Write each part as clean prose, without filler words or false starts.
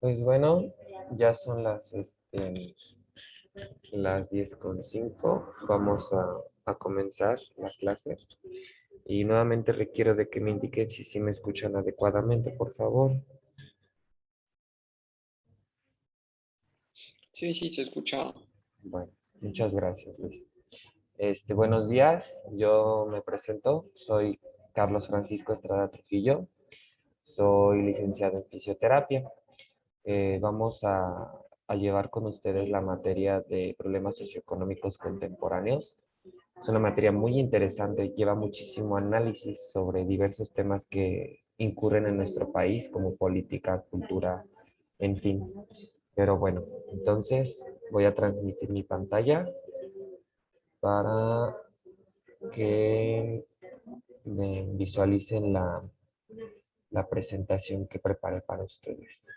Pues bueno, ya son las 10:05. Vamos a comenzar la clase. Y nuevamente requiero de que me indiquen si sí me escuchan adecuadamente, por favor. Sí, sí, se escucha. Bueno, muchas gracias, Luis. Buenos días, yo me presento, soy Carlos Francisco Estrada Trujillo, soy licenciado en fisioterapia. Vamos a llevar con ustedes la materia de problemas socioeconómicos contemporáneos. Es una materia muy interesante, lleva muchísimo análisis sobre diversos temas que incurren en nuestro país, como política, cultura, en fin. Pero bueno, entonces voy a transmitir mi pantalla para que me visualicen la presentación que preparé para ustedes.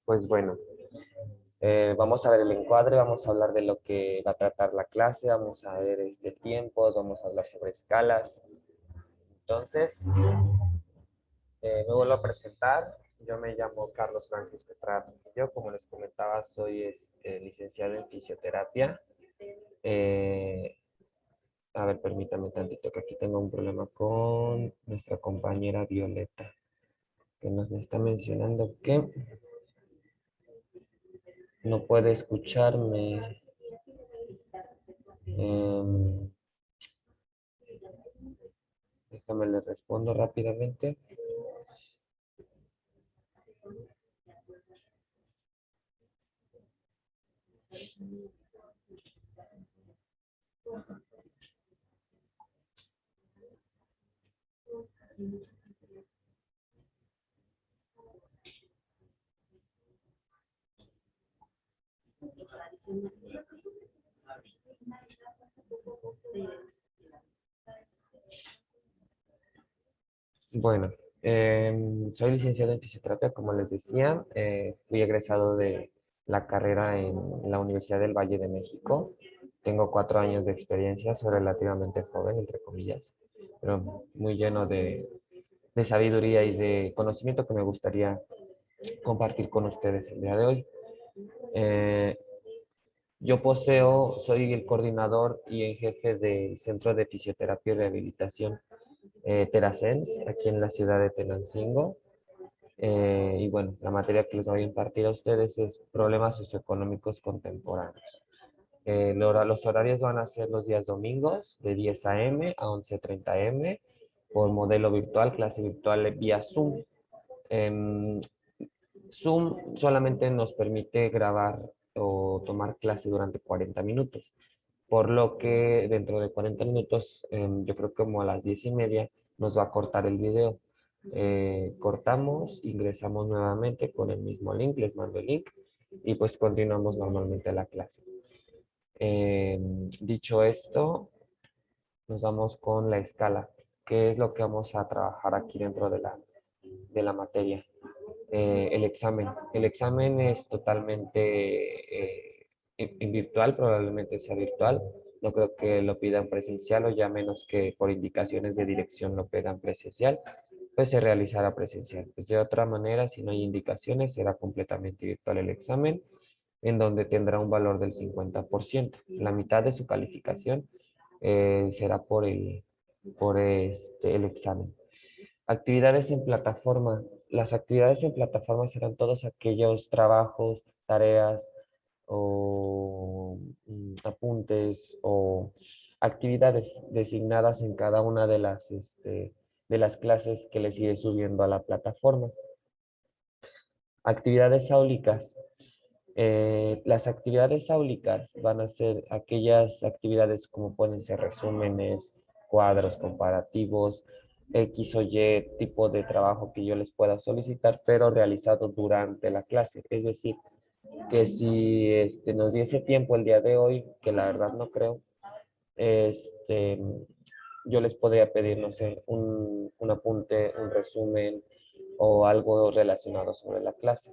Pues bueno, vamos a ver el encuadre, vamos a hablar de lo que va a tratar la clase, vamos a ver tiempos, vamos a hablar sobre escalas. Entonces, me vuelvo a presentar. Yo me llamo Carlos Francisco Estrada Trujillo. Como les comentaba, soy licenciado en fisioterapia. Eh, a ver, permítame tantito, que aquí tengo un problema con nuestra compañera Violeta, que nos está mencionando que no puede escucharme. Em, Déjame le respondo rápidamente. Bueno, soy licenciado en fisioterapia, como les decía. Fui egresado de la carrera en la Universidad del Valle de México. Tengo 4 años de experiencia, soy relativamente joven, entre comillas, pero muy lleno de sabiduría y de conocimiento que me gustaría compartir con ustedes el día de hoy. Eh, soy el coordinador y el jefe del Centro de Fisioterapia y Rehabilitación Terasens, aquí en la ciudad de Tenancingo. Y bueno, la materia que les voy a impartir a ustedes es problemas socioeconómicos contemporáneos. Los horarios van a ser los días domingos de 10 a.m. a 11:30 a.m. por modelo virtual, clase virtual vía Zoom. Em, Zoom solamente nos permite grabar o tomar clase durante 40 minutos, por lo que dentro de 40 minutos, yo creo que como a las 10:30, nos va a cortar el video. Cortamos, ingresamos nuevamente con el mismo link, les mando el link y pues continuamos normalmente la clase. Dicho esto, nos vamos con la escala, que es lo que vamos a trabajar aquí dentro de la materia. El examen. El examen es totalmente en virtual, probablemente sea virtual. No creo que lo pidan presencial o ya menos que por indicaciones de dirección lo pidan presencial, pues se realizará presencial. Pues de otra manera, si no hay indicaciones, será completamente virtual el examen, en donde tendrá un valor del 50%. La mitad de su calificación será por el examen. Actividades en plataforma. Las actividades en plataforma serán todos aquellos trabajos, tareas o apuntes o actividades designadas en cada una de las clases que les iré subiendo a la plataforma. Actividades áulicas. Las actividades áulicas van a ser aquellas actividades como pueden ser resúmenes, cuadros comparativos, X o Y tipo de trabajo que yo les pueda solicitar, pero realizado durante la clase. Es decir, que si nos diese tiempo el día de hoy, que la verdad no creo, este, yo les podría pedir, no sé, un apunte, un resumen o algo relacionado sobre la clase.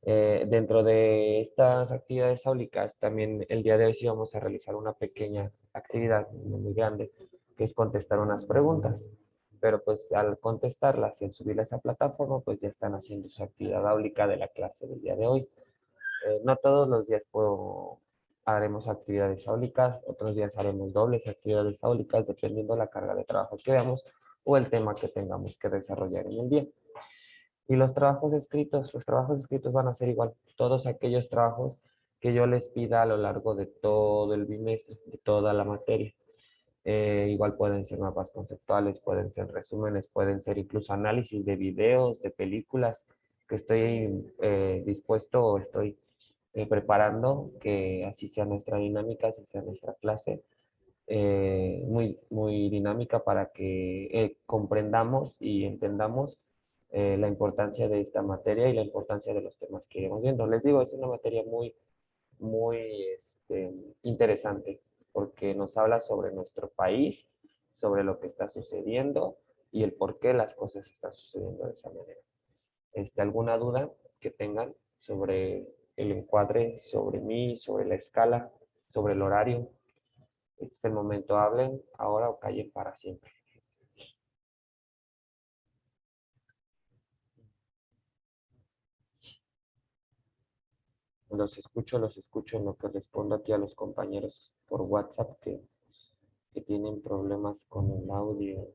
Dentro de estas actividades áulicas, también el día de hoy sí vamos a realizar una pequeña actividad no muy grande, que es contestar unas preguntas. Pero pues al contestarlas y al subirlas a esa plataforma, pues ya están haciendo su actividad áulica de la clase del día de hoy. No todos los días haremos actividades áulicas, otros días haremos dobles actividades áulicas, dependiendo de la carga de trabajo que veamos o el tema que tengamos que desarrollar en el día. Y los trabajos escritos van a ser igual, todos aquellos trabajos que yo les pida a lo largo de todo el bimestre, de toda la materia. Igual pueden ser mapas conceptuales, pueden ser resúmenes, pueden ser incluso análisis de videos, de películas, que estoy dispuesto o estoy preparando que así sea nuestra dinámica, así sea nuestra clase, muy dinámica para que comprendamos y entendamos la importancia de esta materia y la importancia de los temas que iremos viendo. Les digo, es una materia muy interesante porque nos habla sobre nuestro país, sobre lo que está sucediendo y el por qué las cosas están sucediendo de esa manera. ¿Alguna duda que tengan sobre el encuadre, sobre mí, sobre la escala, sobre el horario? Este es el momento, hablen ahora o callen para siempre. Los escucho en lo que respondo aquí a los compañeros por WhatsApp que tienen problemas con el audio.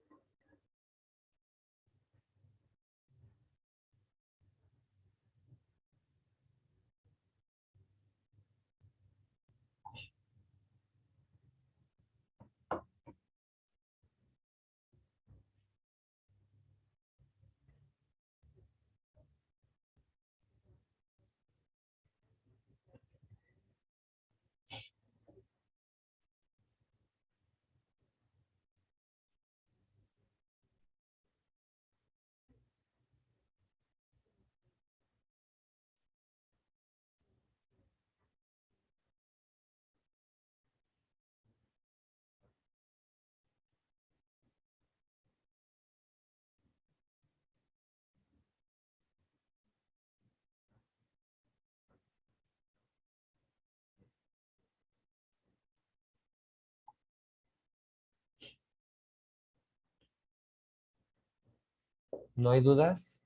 ¿No hay dudas?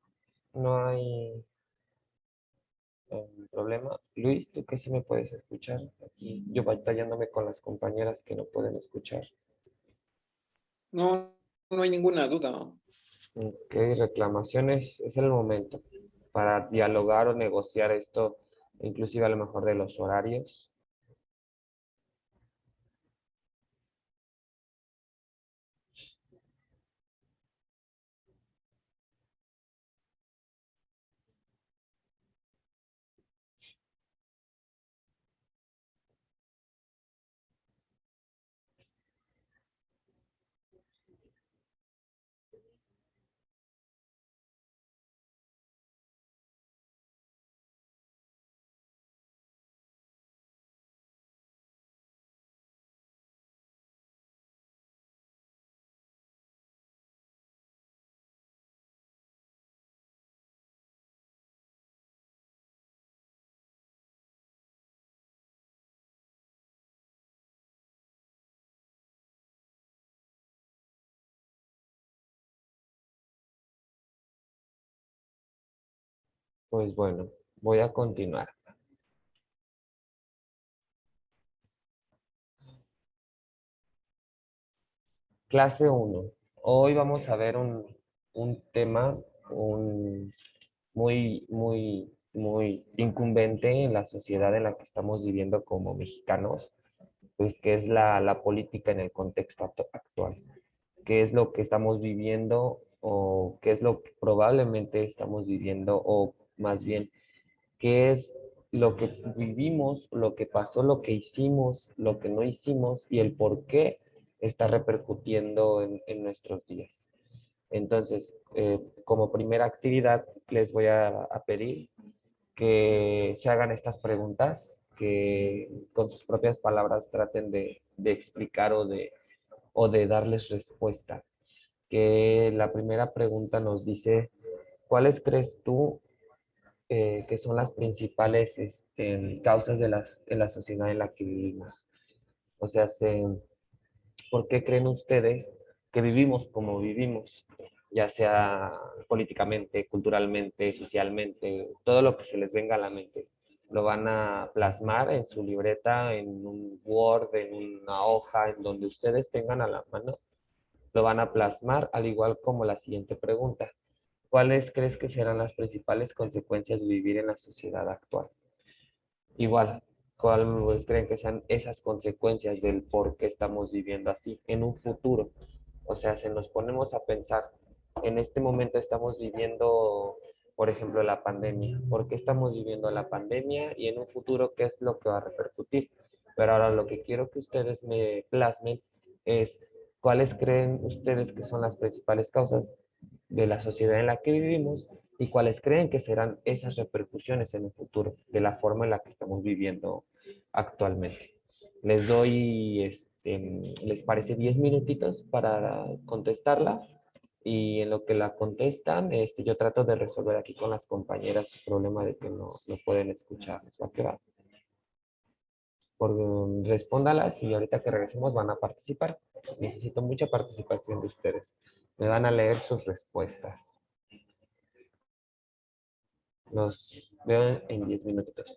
¿No hay problema? Luis, ¿tú qué sí me puedes escuchar? Aquí yo batallándome con las compañeras que no pueden escuchar. No, no hay ninguna duda. Ok, reclamaciones, es el momento para dialogar o negociar esto, inclusive a lo mejor de los horarios. Pues bueno, voy a continuar. Clase uno. Hoy vamos a ver un tema muy muy incumbente en la sociedad en la que estamos viviendo como mexicanos, pues que es la política en el contexto actual. ¿Qué es lo que estamos viviendo o qué es lo que probablemente estamos viviendo o más bien qué es lo que vivimos, lo que pasó, lo que hicimos, lo que no hicimos y el por qué está repercutiendo en nuestros días? Entonces, como primera actividad, les voy a pedir que se hagan estas preguntas, que con sus propias palabras traten de explicar o de darles respuesta. Que la primera pregunta nos dice, ¿cuáles crees tú que son las principales causas de la sociedad en la que vivimos? O sea, ¿por qué creen ustedes que vivimos como vivimos? Ya sea políticamente, culturalmente, socialmente, todo lo que se les venga a la mente. Lo van a plasmar en su libreta, en un Word, en una hoja, en donde ustedes tengan a la mano. Lo van a plasmar, al igual como la siguiente pregunta. ¿Cuáles crees que serán las principales consecuencias de vivir en la sociedad actual? Igual, ¿cuáles creen que sean esas consecuencias del por qué estamos viviendo así en un futuro? O sea, si nos ponemos a pensar, en este momento estamos viviendo, por ejemplo, la pandemia. ¿Por qué estamos viviendo la pandemia? Y en un futuro, ¿qué es lo que va a repercutir? Pero ahora lo que quiero que ustedes me plasmen es cuáles creen ustedes que son las principales causas de la sociedad en la que vivimos y cuáles creen que serán esas repercusiones en el futuro de la forma en la que estamos viviendo actualmente. Les doy, les parece 10 minutitos para contestarla y en lo que la contestan, yo trato de resolver aquí con las compañeras su problema de que no pueden escuchar. ¿Va que va? Respóndalas y ahorita que regresemos van a participar. Necesito mucha participación de ustedes. Me van a leer sus respuestas. Los veo en 10 minutos.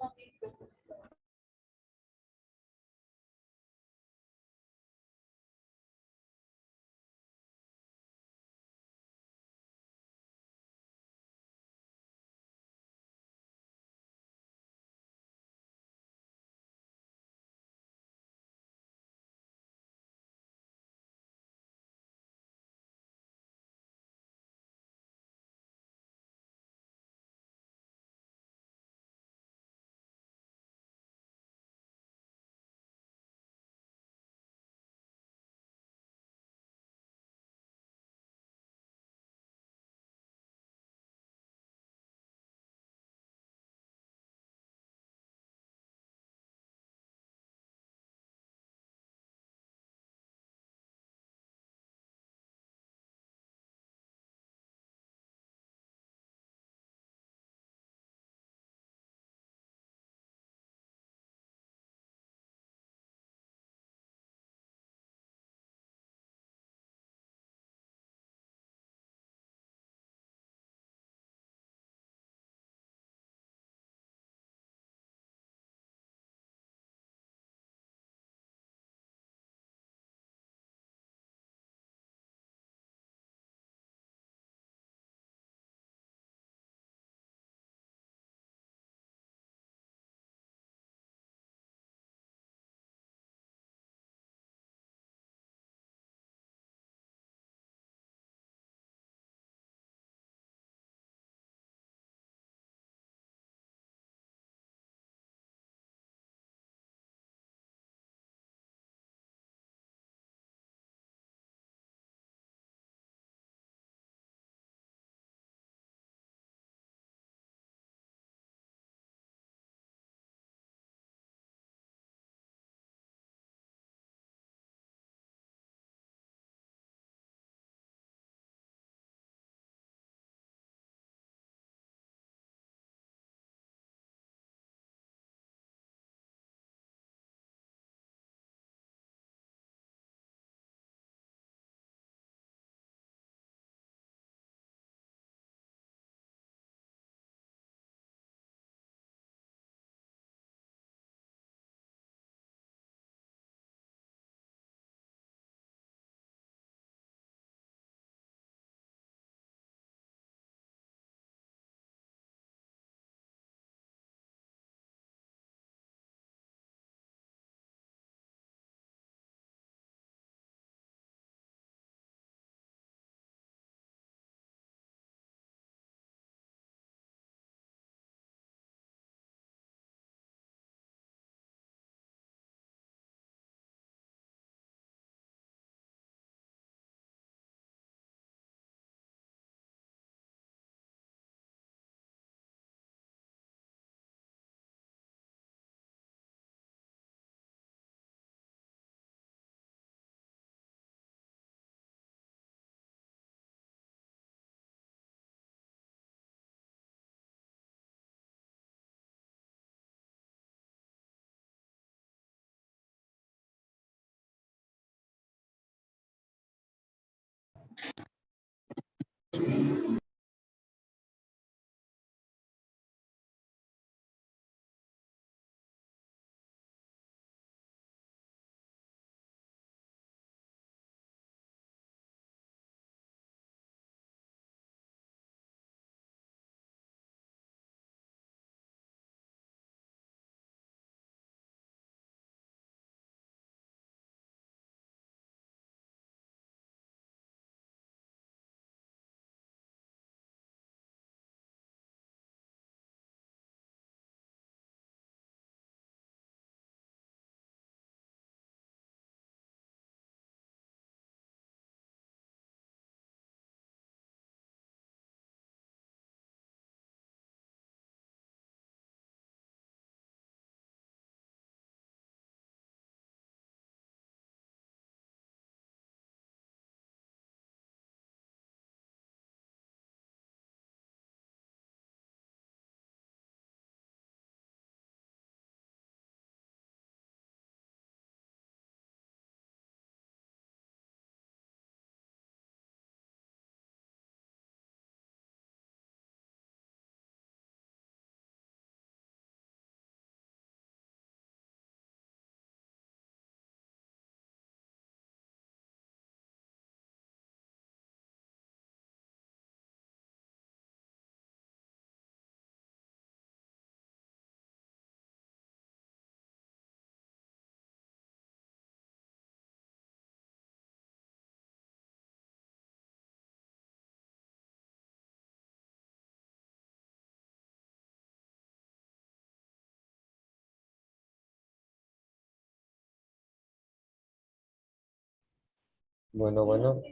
Bueno,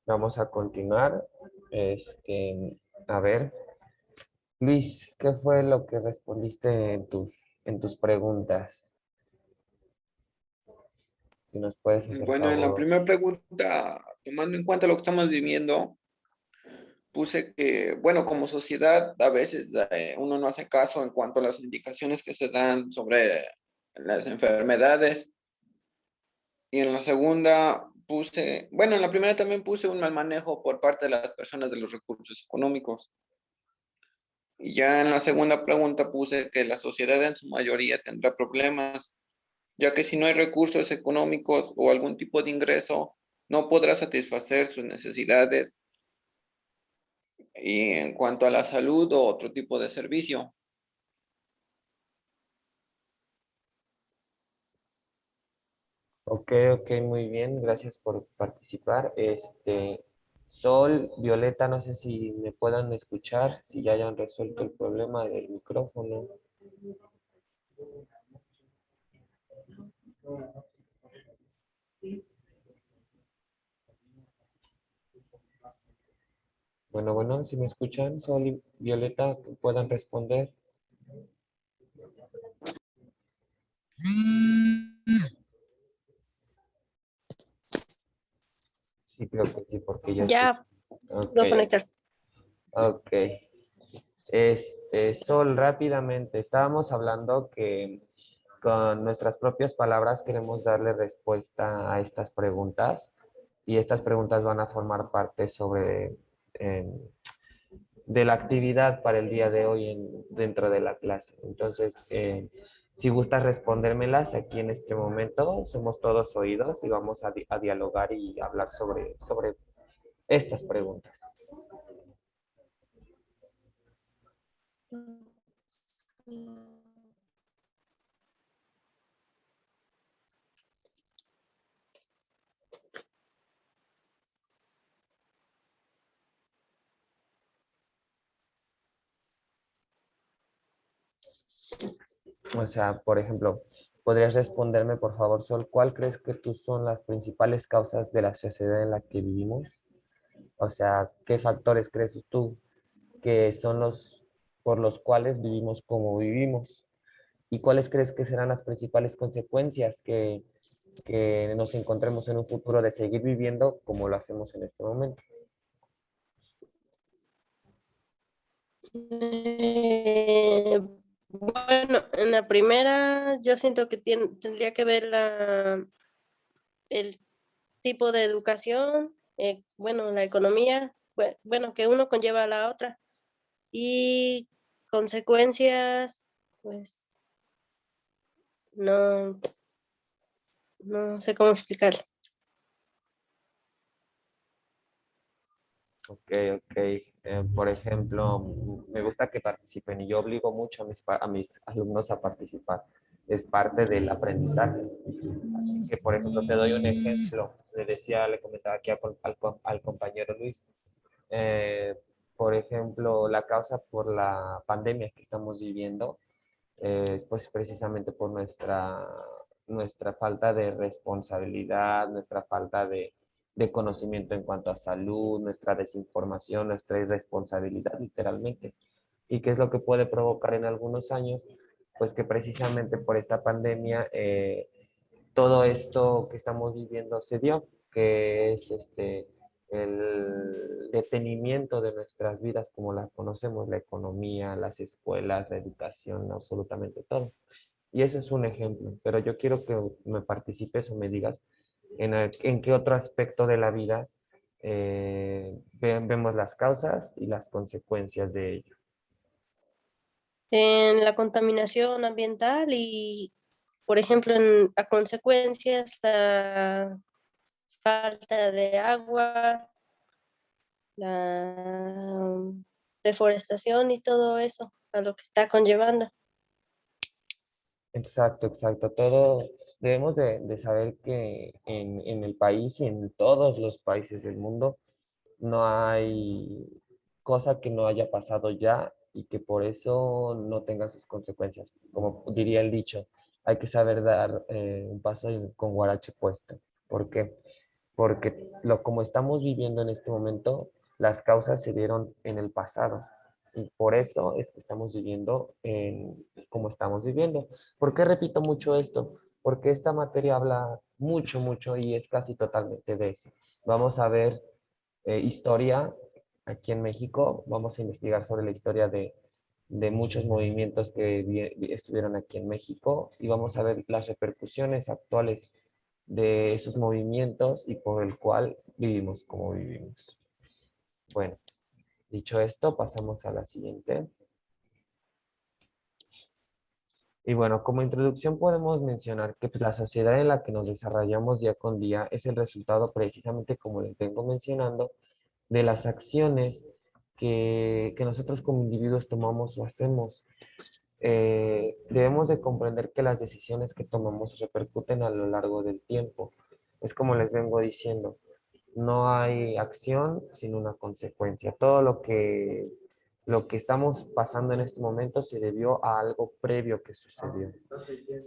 vamos a continuar. A ver, Luis, ¿qué fue lo que respondiste en tus preguntas? Si nos puedes hacer Bueno, en la favor. primera pregunta, tomando en cuenta lo que estamos viviendo, puse que, bueno, como sociedad, a veces uno no hace caso en cuanto a las indicaciones que se dan sobre las enfermedades. Y en la segunda puse, bueno, en la primera también puse un mal manejo por parte de las personas de los recursos económicos. Y ya en la segunda pregunta puse que la sociedad en su mayoría tendrá problemas, ya que si no hay recursos económicos o algún tipo de ingreso, no podrá satisfacer sus necesidades y en cuanto a la salud o otro tipo de servicio. Ok, muy bien, gracias por participar. Sol, Violeta, no sé si me puedan escuchar, si ya hayan resuelto el problema del micrófono. Bueno, si me escuchan, Sol y Violeta, que puedan responder. Sí, creo que sí, porque ya escucho. Ya Ok, puedo conectar. ok. Sol, rápidamente, estábamos hablando que con nuestras propias palabras queremos darle respuesta a estas preguntas y estas preguntas van a formar parte em, de la actividad para el día de hoy dentro de la clase. Entonces, si gustas respondérmelas aquí en este momento, somos todos oídos y vamos a dialogar y hablar sobre estas preguntas. O sea, por ejemplo, ¿podrías responderme, por favor, Sol, cuál crees que tú son las principales causas de la sociedad en la que vivimos? O sea, ¿qué factores crees tú que son los por los cuales vivimos como vivimos? ¿Y cuáles crees que serán las principales consecuencias que nos encontremos en un futuro de seguir viviendo como lo hacemos en este momento? Bueno, en la primera yo siento que tendría que ver el tipo de educación, bueno, la economía bueno, que uno conlleva a la otra. Y consecuencias, pues, no, no sé cómo explicarlo. Ok, ok. Por ejemplo, me gusta que participen y yo obligo mucho a a mis alumnos a participar. Es parte del aprendizaje. Así que, por ejemplo, te doy un ejemplo. Le comentaba aquí al compañero Luis. Eh, por ejemplo, la causa por la pandemia que estamos viviendo es pues precisamente por nuestra falta de responsabilidad, nuestra falta de conocimiento en cuanto a salud, nuestra desinformación, nuestra irresponsabilidad, literalmente. ¿Y qué es lo que puede provocar en algunos años? Pues que precisamente por esta pandemia todo esto que estamos viviendo se dio, que es el detenimiento de nuestras vidas como las conocemos, la economía, las escuelas, la educación, absolutamente todo. Y eso es un ejemplo, pero yo quiero que me participes o me digas en qué otro aspecto de la vida vemos las causas y las consecuencias de ello. En la contaminación ambiental y, por ejemplo, en a consecuencias, la falta de agua, la deforestación y todo eso, a lo que está conllevando. Exacto, exacto. Todo debemos de saber que en el país y en todos los países del mundo no hay cosa que no haya pasado ya y que por eso no tenga sus consecuencias. Como diría el dicho, hay que saber dar un paso con guarache puesto. ¿Por qué? Porque como estamos viviendo en este momento, las causas se dieron en el pasado. Y por eso es que estamos viviendo como estamos viviendo. ¿Por qué repito mucho esto? Porque esta materia habla mucho, mucho y es casi totalmente de eso. Vamos a ver historia aquí en México. Vamos a investigar sobre la historia de muchos movimientos que estuvieron aquí en México y vamos a ver las repercusiones actuales de esos movimientos y por el cual vivimos como vivimos. Bueno, dicho esto, pasamos a la siguiente. Y bueno, como introducción podemos mencionar que pues, la sociedad en la que nos desarrollamos día con día es el resultado precisamente, como les vengo mencionando, de las acciones que nosotros como individuos tomamos o hacemos. Debemos de comprender que las decisiones que tomamos repercuten a lo largo del tiempo. Es como les vengo diciendo, no hay acción sin una consecuencia. Todo lo que estamos pasando en este momento se debió a algo previo que sucedió.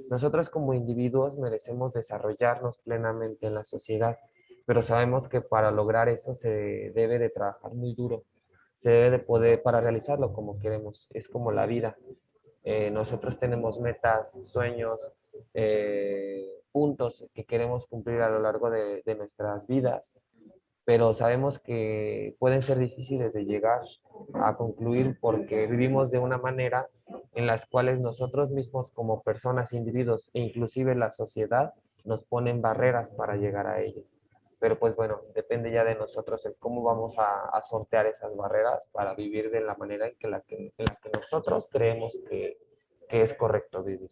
Nosotros como individuos merecemos desarrollarnos plenamente en la sociedad, pero sabemos que para lograr eso se debe de trabajar muy duro, se debe de poder para realizarlo como queremos. Es como la vida. Nosotros tenemos metas, sueños, puntos que queremos cumplir a lo largo de nuestras vidas, pero sabemos que pueden ser difíciles de llegar a concluir porque vivimos de una manera en las cuales nosotros mismos como personas, individuos e inclusive la sociedad nos ponen barreras para llegar a ello. Pero pues bueno, depende ya de nosotros el cómo vamos a sortear esas barreras para vivir de la manera en la que nosotros creemos que es correcto vivir.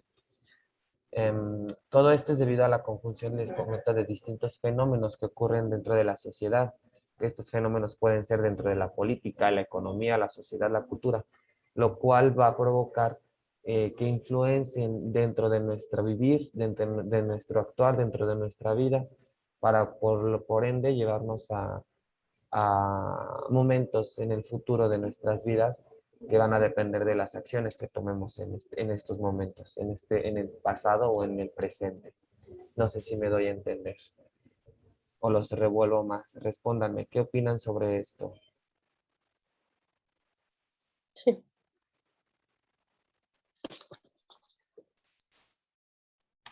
Todo esto es debido a la conjunción, les comento, de distintos fenómenos que ocurren dentro de la sociedad. Estos fenómenos pueden ser dentro de la política, la economía, la sociedad, la cultura, lo cual va a provocar que influencien dentro de nuestro vivir, dentro de nuestro actuar, dentro de nuestra vida, para por ende llevarnos a momentos en el futuro de nuestras vidas que van a depender de las acciones que tomemos en estos momentos, en el pasado o en el presente. No sé si me doy a entender o los revuelvo más. Respóndanme, ¿qué opinan sobre esto? Sí.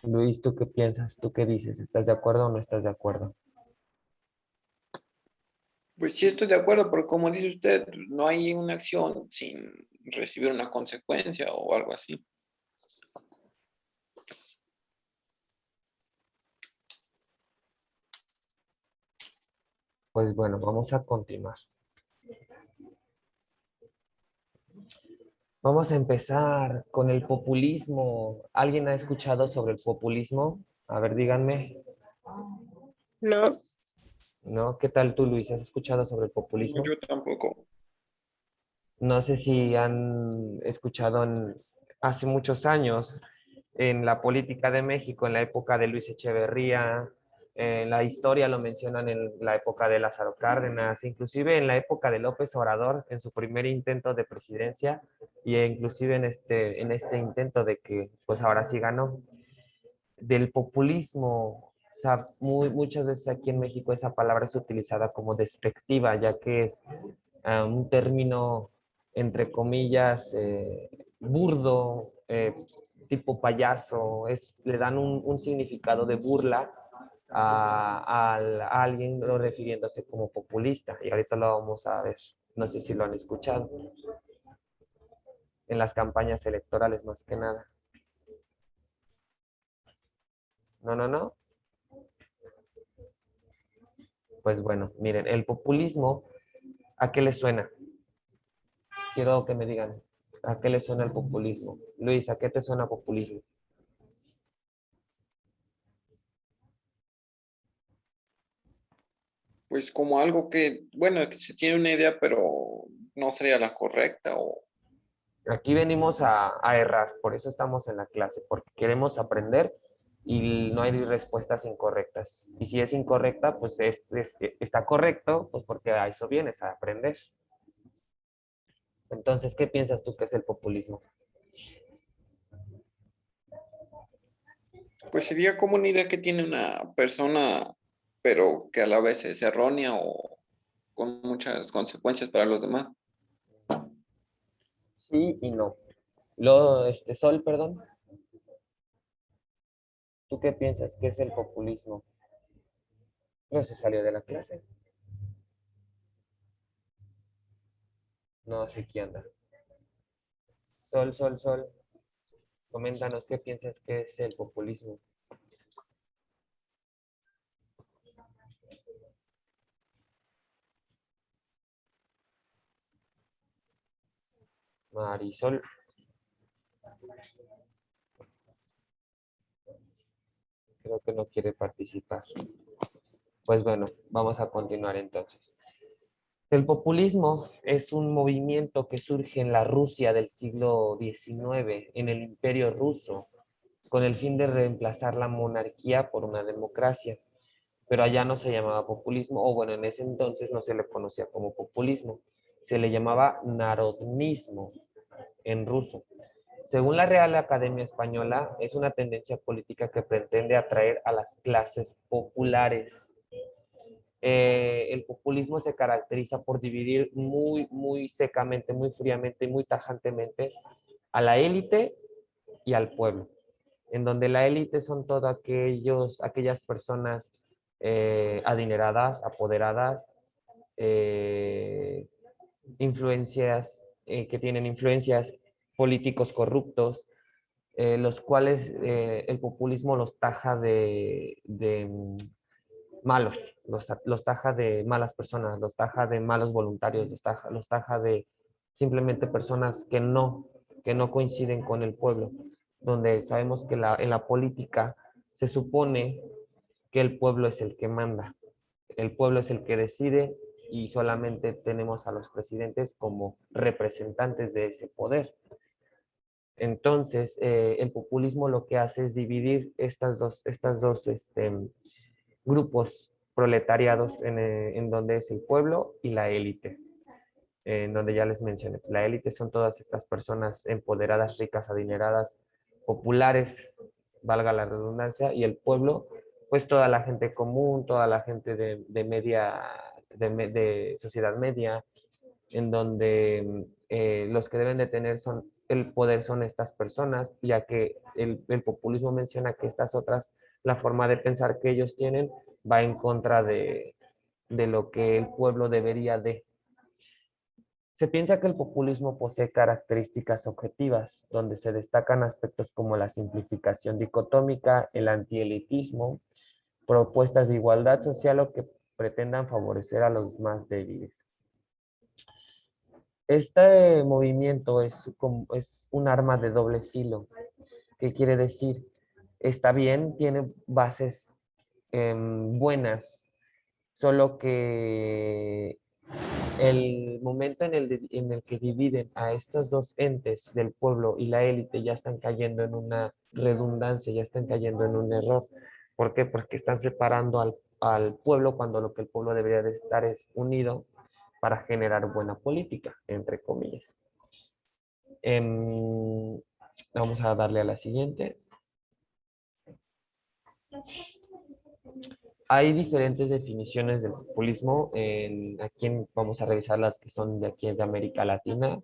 Luis, ¿tú qué piensas? ¿Tú qué dices? ¿Estás de acuerdo o no estás de acuerdo? Pues sí estoy de acuerdo, pero como dice usted, no hay una acción sin recibir una consecuencia o algo así. Pues bueno, vamos a continuar. Vamos a empezar con el populismo. ¿Alguien ha escuchado sobre el populismo? A ver, díganme, No, ¿no? ¿Qué tal tú, Luis? ¿Has escuchado sobre el No, populismo? yo tampoco. No sé si han escuchado hace muchos años en la política de México, en la época de Luis Echeverría, en la historia lo mencionan en la época de Lázaro Cárdenas, inclusive en la época de López Obrador, en su primer intento de presidencia, y inclusive en este intento de que pues ahora sí ganó, del populismo. O sea, muchas veces aquí en México esa palabra es utilizada como despectiva, ya que es un término, entre comillas, burdo, tipo payaso, le dan un significado de burla a alguien refiriéndose como populista. Y ahorita lo vamos a ver. No sé si lo han escuchado en las campañas electorales más que nada. No, no, no. Pues bueno, miren, el populismo, ¿a qué le suena? Quiero que me digan, ¿a qué le suena el populismo? Luis, ¿a qué te suena populismo? Pues como algo que, bueno, que se tiene una idea, pero no sería la correcta o Aquí venimos a errar, por eso estamos en la clase, porque queremos aprender y no hay respuestas incorrectas. Y si es incorrecta, pues está correcto, pues porque a eso vienes, a aprender. Entonces, ¿qué piensas tú que es el populismo? pues sería como una idea que tiene una persona, pero que a la vez es errónea o con muchas consecuencias para los demás. Sí y no. Sol, perdón, ¿tú qué piensas que es el populismo? No se salió de la clase. No sé quién anda. Sol, coméntanos qué piensas que es el populismo. Marisol, creo que no quiere participar. Pues bueno, vamos a continuar entonces. El populismo es un movimiento que surge en la Rusia del siglo XIX, en el Imperio Ruso, con el fin de reemplazar la monarquía por una democracia. Pero allá no se llamaba populismo, o bueno, en ese entonces no se le conocía como populismo, se le llamaba narodnismo en ruso. Según la Real Academia Española, es una tendencia política que pretende atraer a las clases populares. El populismo se caracteriza por dividir muy secamente, muy fríamente y muy tajantemente a la élite y al pueblo, en donde la élite son todas aquellas personas adineradas, apoderadas, eh, influencias, que tienen influencias, políticos corruptos, los cuales el populismo los taja de malos, los taja de malas personas, los taja de malos voluntarios, los taja de simplemente personas que no coinciden con el pueblo, donde sabemos que en la política se supone que el pueblo es el que manda, el pueblo es el que decide y solamente tenemos a los presidentes como representantes de ese poder. Entonces, el populismo lo que hace es dividir estas dos grupos proletariados en donde es el pueblo y la élite, en donde ya les mencioné. La élite son todas estas personas empoderadas, ricas, adineradas, populares, valga la redundancia, y el pueblo, pues toda la gente común, toda la gente de sociedad media, en donde los que deben de tener el poder son estas personas, ya que el populismo menciona que estas otras, la forma de pensar que ellos tienen va en contra de lo que el pueblo debería de. Se piensa que el populismo posee características objetivas, donde se destacan aspectos como la simplificación dicotómica, el antielitismo, propuestas de igualdad social o que pretendan favorecer a los más débiles. Este movimiento es un arma de doble filo. ¿Qué quiere decir? Está bien, tiene bases buenas, solo que el momento en el que dividen a estos dos entes del pueblo y la élite ya están cayendo en una redundancia, ya están cayendo en un error. ¿Por qué? Porque están separando al pueblo cuando lo que el pueblo debería de estar es unido para generar buena política, entre comillas. Vamos a darle a la siguiente. Hay diferentes definiciones del populismo. Vamos a revisar las que son de aquí de América Latina,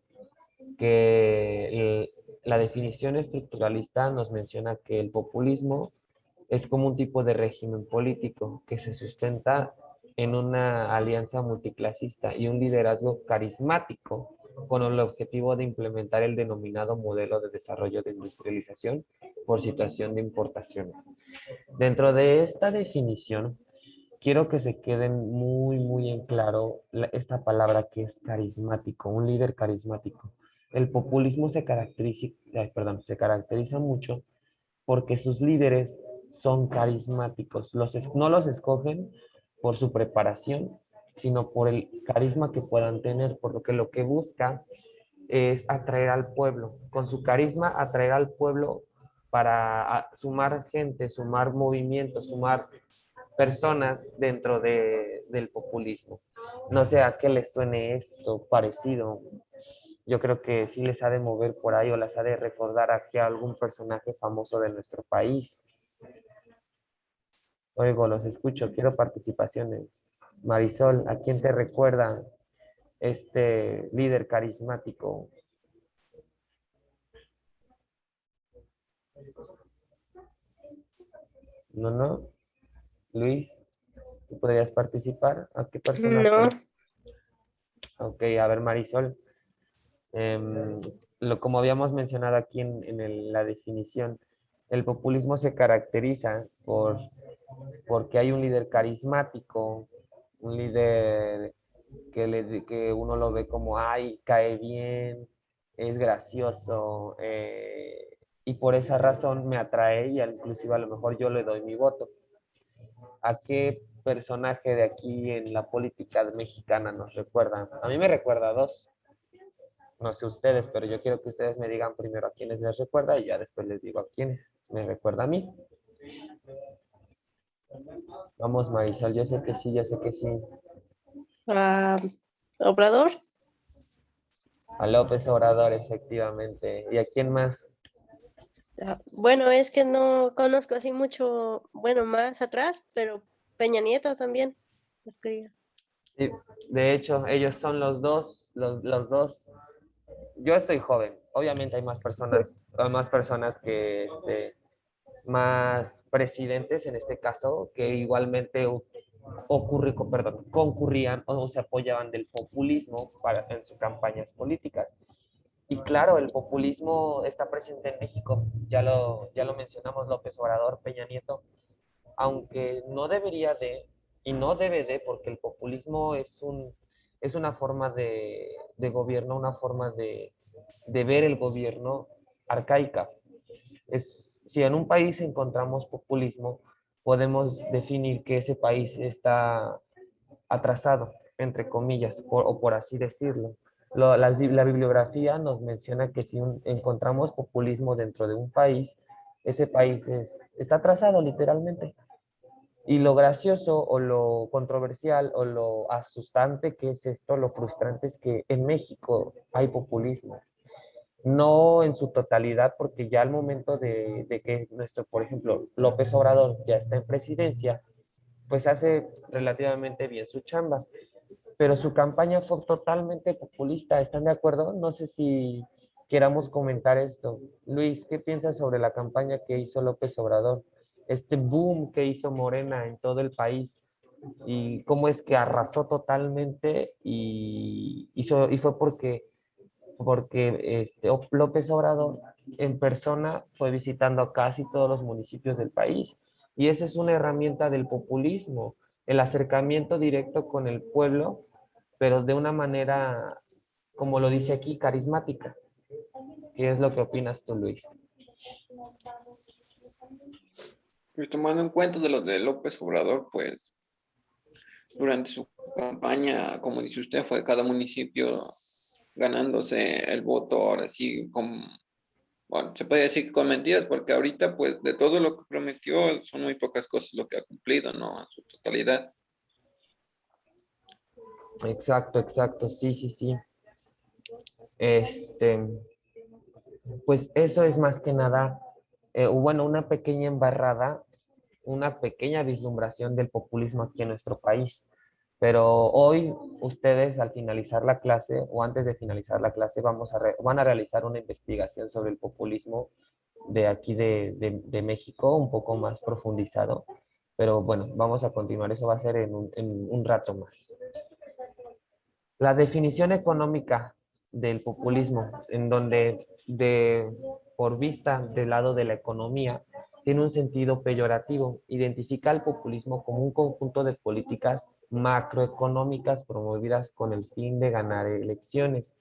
que la definición estructuralista nos menciona que el populismo es como un tipo de régimen político que se sustenta en una alianza multiclasista y un liderazgo carismático con el objetivo de implementar el denominado modelo de desarrollo de industrialización por situación de importaciones. Dentro de esta definición, quiero que se queden muy en claro esta palabra que es carismático, un líder carismático. El populismo se caracteriza mucho porque sus líderes son carismáticos. No los escogen por su preparación, sino por el carisma que puedan tener, por lo que busca es atraer al pueblo, con su carisma atraer al pueblo para sumar gente, sumar movimientos, sumar personas dentro del populismo. No sé a qué les suene esto parecido. Yo creo que sí les ha de mover por ahí o las ha de recordar aquí a algún personaje famoso de nuestro país. Oigo, los escucho, quiero participaciones. Marisol, ¿a quién te recuerda este líder carismático? No, no. Luis, ¿tú podrías participar? ¿A qué No, personaje? Ok, a ver, Marisol. Como habíamos mencionado aquí la definición, el populismo se caracteriza porque hay un líder carismático, un líder que uno lo ve como, ay, cae bien, es gracioso, y por esa razón me atrae y inclusive a lo mejor yo le doy mi voto. ¿A qué personaje de aquí en la política mexicana nos recuerda? A mí me recuerda a dos. No sé ustedes, pero yo quiero que ustedes me digan primero a quiénes les recuerda y ya después les digo a quiénes me recuerda a mí. Vamos, Marisol, yo sé que sí, yo sé que sí. a Obrador. A López Obrador, efectivamente. ¿Y a quién más? Bueno, es que no conozco así mucho, bueno, más atrás, pero Peña Nieto también, yo creo. Sí, de hecho, ellos son los dos. Yo estoy joven. Obviamente hay más personas que, más presidentes en este caso, que igualmente concurrían o se apoyaban del populismo en sus campañas políticas. Y claro, el populismo está presente en México, ya lo mencionamos, López Obrador, Peña Nieto, aunque no debería de, y no debe de, porque el populismo es una forma de gobierno, una forma de ver el gobierno arcaica. Si en un país encontramos populismo, podemos definir que ese país está atrasado, entre comillas, o por así decirlo. La bibliografía nos menciona que si encontramos populismo dentro de un país, ese país está atrasado literalmente. Y lo gracioso o lo controversial o lo asustante que es esto, lo frustrante es que en México hay populismo. No en su totalidad, porque ya al momento de que por ejemplo, López Obrador ya está en presidencia, pues hace relativamente bien su chamba, pero su campaña fue totalmente populista. ¿Están de acuerdo? No sé si queramos comentar esto. Luis, ¿qué piensas sobre la campaña que hizo López Obrador? Este boom que hizo Morena en todo el país y cómo es que arrasó totalmente y fue porque López Obrador en persona fue visitando a casi todos los municipios del país. Y esa es una herramienta del populismo, el acercamiento directo con el pueblo, pero de una manera como lo dice aquí, carismática. ¿Qué es lo que opinas tú, Luis? Pues tomando en cuenta de lo de López Obrador, pues durante su campaña, como dice usted, fue cada municipio ganándose el voto, ahora sí, con, bueno, se puede decir que con mentiras, porque ahorita, pues, de todo lo que prometió, son muy pocas cosas lo que ha cumplido, ¿no? En su totalidad. Exacto, exacto, sí, sí, sí. Este, pues eso es más que nada, bueno, una pequeña embarrada, una pequeña vislumbración del populismo aquí en nuestro país. Pero hoy ustedes al finalizar la clase o antes de finalizar la clase van a realizar una investigación sobre el populismo de aquí de México, un poco más profundizado. Pero bueno, vamos a continuar, eso va a ser en un rato más. La definición económica del populismo, en donde por vista del lado de la economía, tiene un sentido peyorativo. Identifica el populismo como un conjunto de políticas macroeconómicas promovidas con el fin de ganar elecciones,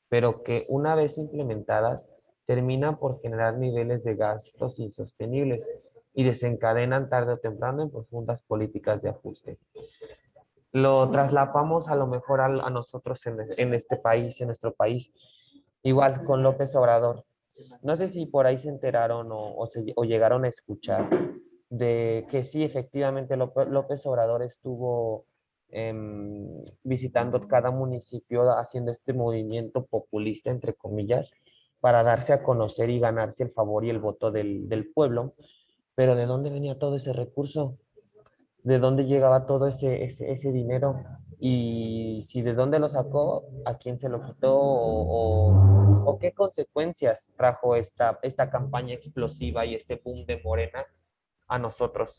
pero que una vez implementadas terminan por generar niveles de gastos insostenibles y desencadenan tarde o temprano en profundas políticas de ajuste. Lo traslapamos a lo mejor a nosotros en este país, en nuestro país, igual con López Obrador. No sé si por ahí se enteraron o llegaron a escuchar de que sí, efectivamente López Obrador estuvo visitando cada municipio haciendo este movimiento populista, entre comillas, para darse a conocer y ganarse el favor y el voto del pueblo. Pero ¿de dónde venía todo ese recurso? ¿De dónde llegaba todo ese dinero? Y si de dónde lo sacó, a quién se lo quitó o qué consecuencias trajo esta campaña explosiva y este boom de Morena a nosotros,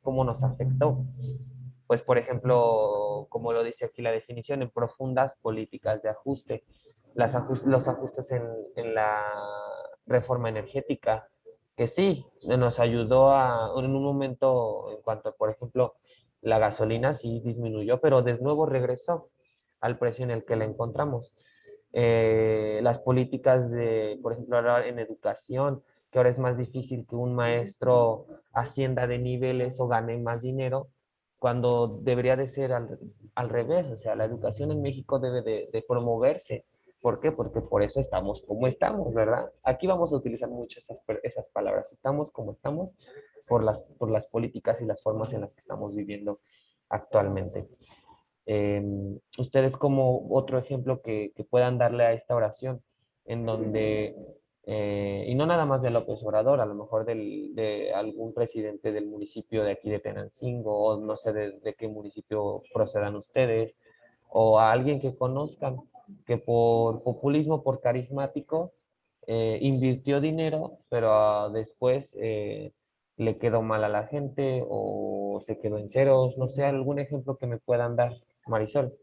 cómo nos afectó. Pues, por ejemplo, como lo dice aquí la definición, en profundas políticas de ajuste, los ajustes en la reforma energética, que sí, nos ayudó en un momento, en cuanto, por ejemplo, la gasolina sí disminuyó, pero de nuevo regresó al precio en el que la encontramos. Las políticas de, por ejemplo, ahora en educación, que ahora es más difícil que un maestro ascienda de niveles o gane más dinero, cuando debería de ser al revés. O sea, la educación en México debe de promoverse. ¿Por qué? Porque por eso estamos como estamos, ¿verdad? Aquí vamos a utilizar mucho esas palabras. Estamos como estamos por las políticas y las formas en las que estamos viviendo actualmente. Ustedes como otro ejemplo que puedan darle a esta oración, en donde, y no nada más de López Obrador, a lo mejor de algún presidente del municipio de aquí de Tenancingo, o no sé de qué municipio procedan ustedes, o a alguien que conozcan que por populismo, por carismático, invirtió dinero, pero después le quedó mal a la gente o se quedó en ceros, no sé, algún ejemplo que me puedan dar. Marisol.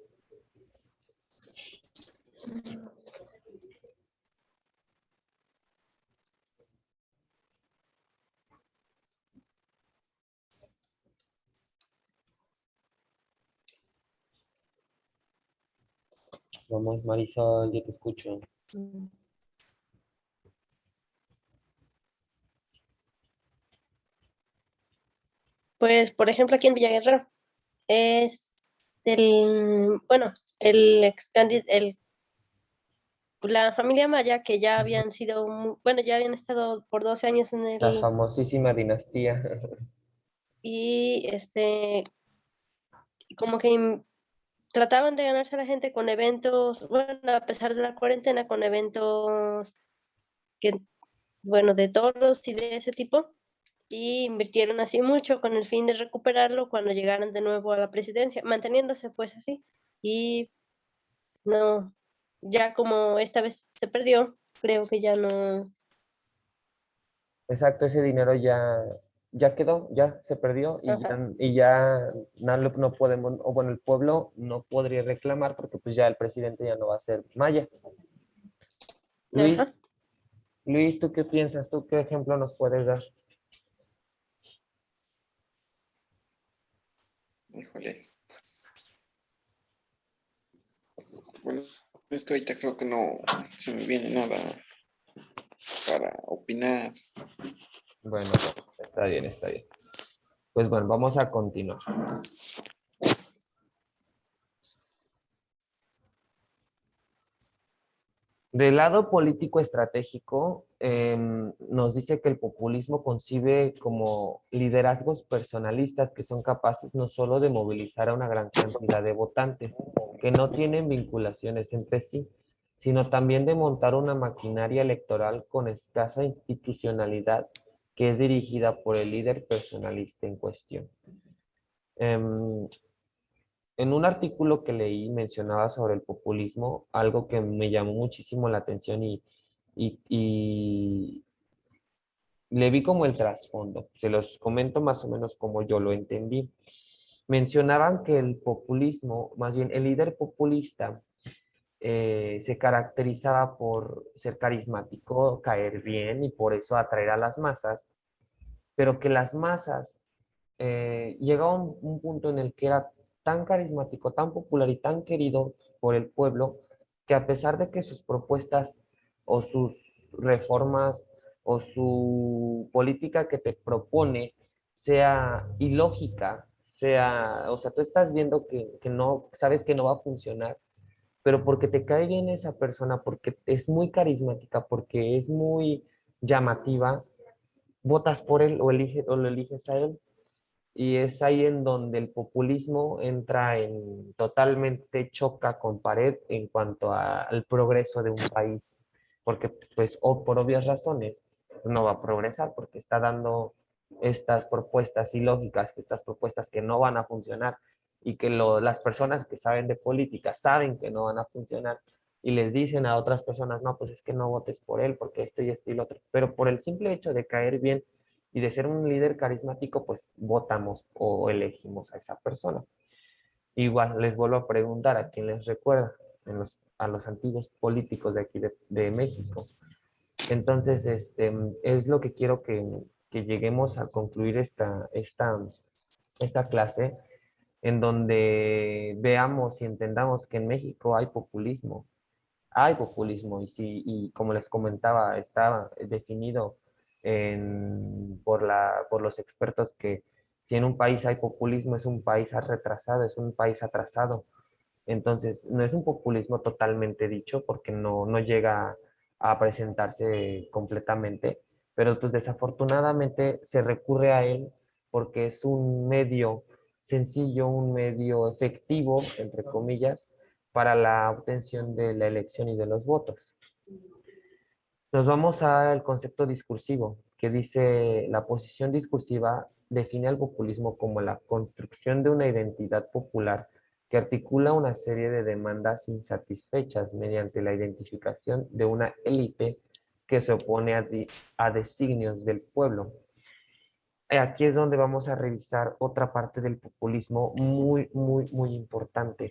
Vamos, Marisol, yo te escucho. Pues, por ejemplo, aquí en Villaguerra es bueno, el la familia Maya, que ya habían sido, bueno, ya habían estado por 12 años en La el, famosísima dinastía. y como que trataban de ganarse a la gente con eventos, bueno, a pesar de la cuarentena, con eventos que, bueno, de toros y de ese tipo, y invirtieron así mucho con el fin de recuperarlo cuando llegaran de nuevo a la presidencia, manteniéndose pues así. Y no, ya como esta vez se perdió, creo que ya no. Exacto, ese dinero ya quedó, ya se perdió Ajá, y ya no podemos, o bueno, el pueblo no podría reclamar porque pues ya el presidente ya no va a ser Maya. ajá. Luis, Luis, ¿tú qué piensas? ¿Tú qué ejemplo nos puedes dar? Híjole. Bueno, Es que ahorita creo que no se me viene nada para opinar. Bueno, está bien, está bien. Pues bueno, vamos a continuar. Del lado político estratégico, nos dice que el populismo concibe como liderazgos personalistas que son capaces no solo de movilizar a una gran cantidad de votantes que no tienen vinculaciones entre sí, sino también de montar una maquinaria electoral con escasa institucionalidad que es dirigida por el líder personalista en cuestión. Em, en un artículo que leí mencionaba sobre el populismo, algo que me llamó muchísimo la atención y le vi como el trasfondo. Se los comento más o menos como yo lo entendí. Mencionaban que el populismo, más bien el líder populista, se caracterizaba por ser carismático, caer bien y por eso atraer a las masas, pero que las masas llegaba un punto en el que era tan carismático, tan popular y tan querido por el pueblo, que a pesar de que sus propuestas o sus reformas o su política que te propone sea ilógica, sea, o sea, tú estás viendo que no, sabes que no va a funcionar, pero porque te cae bien esa persona, porque es muy carismática, porque es muy llamativa, votas por él o lo eliges a él. Y es ahí en donde el populismo entra en totalmente choca con pared en cuanto al progreso de un país, porque pues o por obvias razones no va a progresar porque está dando estas propuestas ilógicas, estas propuestas que no van a funcionar y que las personas que saben de política saben que no van a funcionar y les dicen a otras personas, no, pues es que no votes por él porque esto y esto y lo otro, pero por el simple hecho de caer bien y de ser un líder carismático, pues votamos o elegimos a esa persona. Igual les vuelvo a preguntar a quién les recuerda a los antiguos políticos de aquí de México. Entonces, es lo que quiero que lleguemos a concluir esta clase, en donde veamos y entendamos que en México hay populismo y como les comentaba, está definido por los expertos que si en un país hay populismo es un país retrasado, es un país atrasado. Entonces, no es un populismo totalmente dicho porque no llega a presentarse completamente, pero pues desafortunadamente se recurre a él porque es un medio sencillo, un medio efectivo, entre comillas, para la obtención de la elección y de los votos. Nos vamos al concepto discursivo, que dice la posición discursiva define al populismo como la construcción de una identidad popular que articula una serie de demandas insatisfechas mediante la identificación de una élite que se opone a designios del pueblo. Aquí es donde vamos a revisar otra parte del populismo muy importante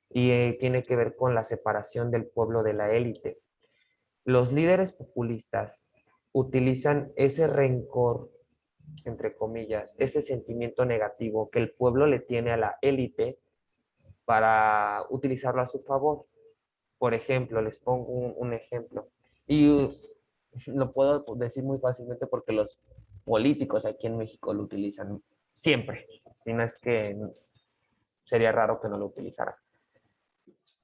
y tiene que ver con la separación del pueblo de la élite. Los líderes populistas utilizan ese rencor, entre comillas, ese sentimiento negativo que el pueblo le tiene a la élite para utilizarlo a su favor. Por ejemplo, les pongo un ejemplo. Y lo puedo decir muy fácilmente porque los políticos aquí en México lo utilizan siempre. Si no es que sería raro que no lo utilizaran.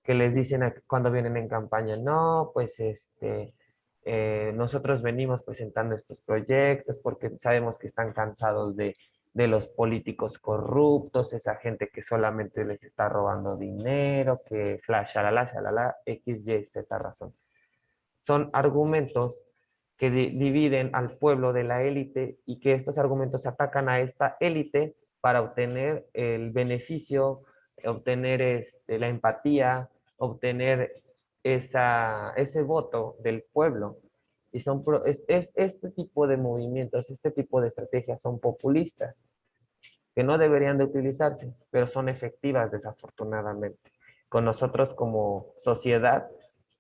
Que les dicen cuando vienen en campaña, no, pues nosotros venimos presentando estos proyectos porque sabemos que están cansados de los políticos corruptos, esa gente que solamente les está robando dinero, que flash, shalala, X, Y, Z razón. Son argumentos que dividen al pueblo de la élite y que estos argumentos atacan a esta élite para obtener el beneficio, obtener la empatía, obtener ese voto del pueblo. Y este tipo de movimientos, este tipo de estrategias son populistas, que no deberían de utilizarse, pero son efectivas desafortunadamente. Con nosotros como sociedad,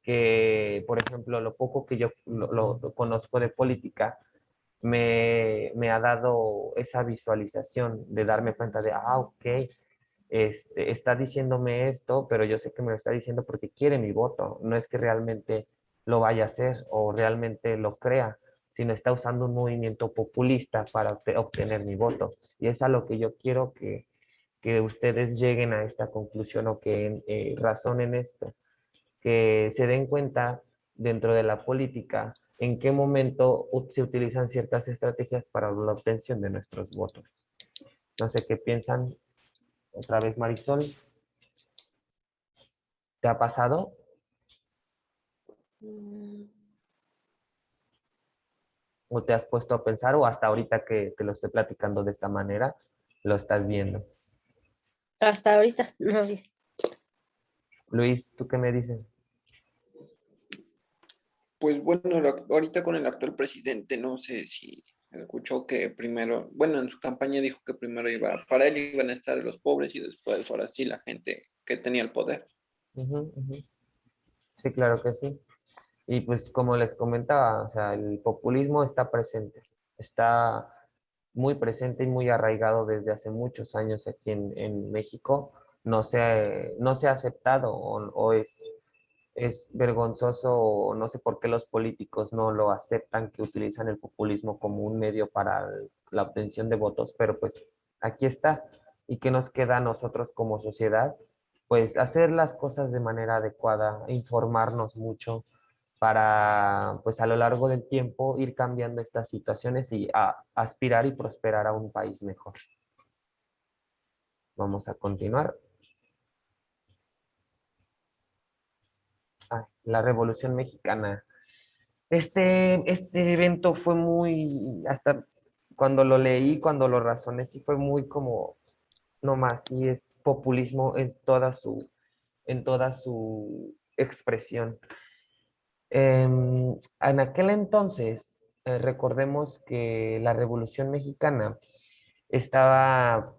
que por ejemplo lo poco que yo lo conozco de política, me ha dado esa visualización de darme cuenta de, ok, está diciéndome esto, pero yo sé que me lo está diciendo porque quiere mi voto. No es que realmente lo vaya a hacer o realmente lo crea, sino está usando un movimiento populista para obtener mi voto. Y es a lo que yo quiero que ustedes lleguen a esta conclusión o que razonen esto, que se den cuenta dentro de la política en qué momento se utilizan ciertas estrategias para la obtención de nuestros votos. No sé qué piensan. Otra vez, Marisol, ¿te ha pasado? Mm, ¿O te has puesto a pensar o hasta ahorita que te lo estoy platicando de esta manera, lo estás viendo? Hasta ahorita no había. Luis, ¿tú qué me dices? Pues bueno, ahorita con el actual presidente, no sé si escuchó que primero, bueno, en su campaña dijo que primero para él iban a estar los pobres y después ahora sí la gente que tenía el poder. Ujú, ujú. Sí, claro que sí. Y pues como les comentaba, o sea, el populismo está muy presente y muy arraigado desde hace muchos años aquí en México. No se ha aceptado o es vergonzoso o no sé por qué los políticos no lo aceptan, que utilizan el populismo como un medio para la obtención de votos, pero pues aquí está. ¿Y qué nos queda a nosotros como sociedad? Pues hacer las cosas de manera adecuada, informarnos mucho para, pues a lo largo del tiempo, ir cambiando estas situaciones y aspirar y prosperar a un país mejor. Vamos a continuar. La Revolución Mexicana. Este evento fue muy, hasta cuando lo leí, cuando lo razoné, sí fue muy como, no más, sí es populismo en toda su expresión. En aquel entonces, recordemos que la Revolución Mexicana estaba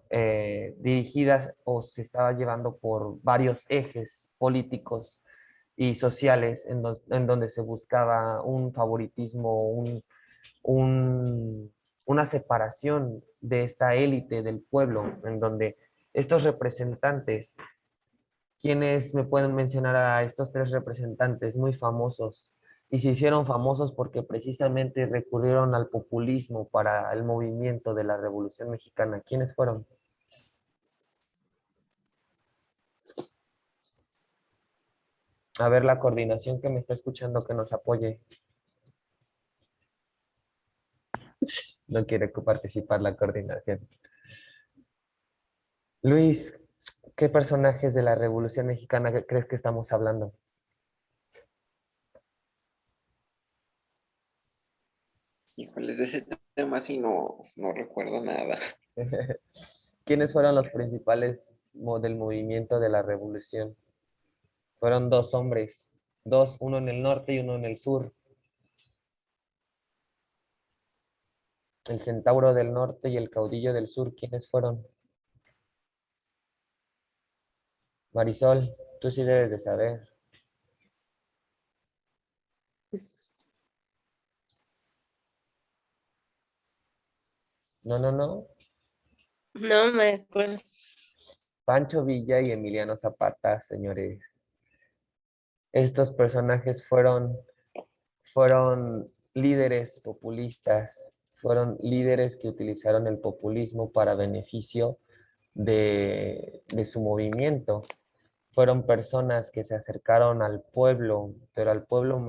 dirigida o se estaba llevando por varios ejes políticos y sociales en donde se buscaba un favoritismo, un- una separación de esta élite del pueblo, en donde estos representantes, ¿quiénes me pueden mencionar a estos tres representantes muy famosos? Y se hicieron famosos porque precisamente recurrieron al populismo para el movimiento de la Revolución Mexicana. ¿Quiénes fueron? A ver, la coordinación que me está escuchando que nos apoye. No quiere participar la coordinación. Luis, ¿qué personajes de la Revolución Mexicana crees que estamos hablando? Híjoles, de ese tema sí no recuerdo nada. ¿Quiénes fueron los principales del movimiento de la Revolución? Fueron dos hombres, dos, uno en el norte y uno en el sur. El centauro del norte y el caudillo del sur, ¿quiénes fueron? Marisol, tú sí debes de saber. No, no, no. No me acuerdo. Pancho Villa y Emiliano Zapata, señores. Estos personajes fueron líderes populistas, fueron líderes que utilizaron el populismo para beneficio de su movimiento. Fueron personas que se acercaron al pueblo, pero al pueblo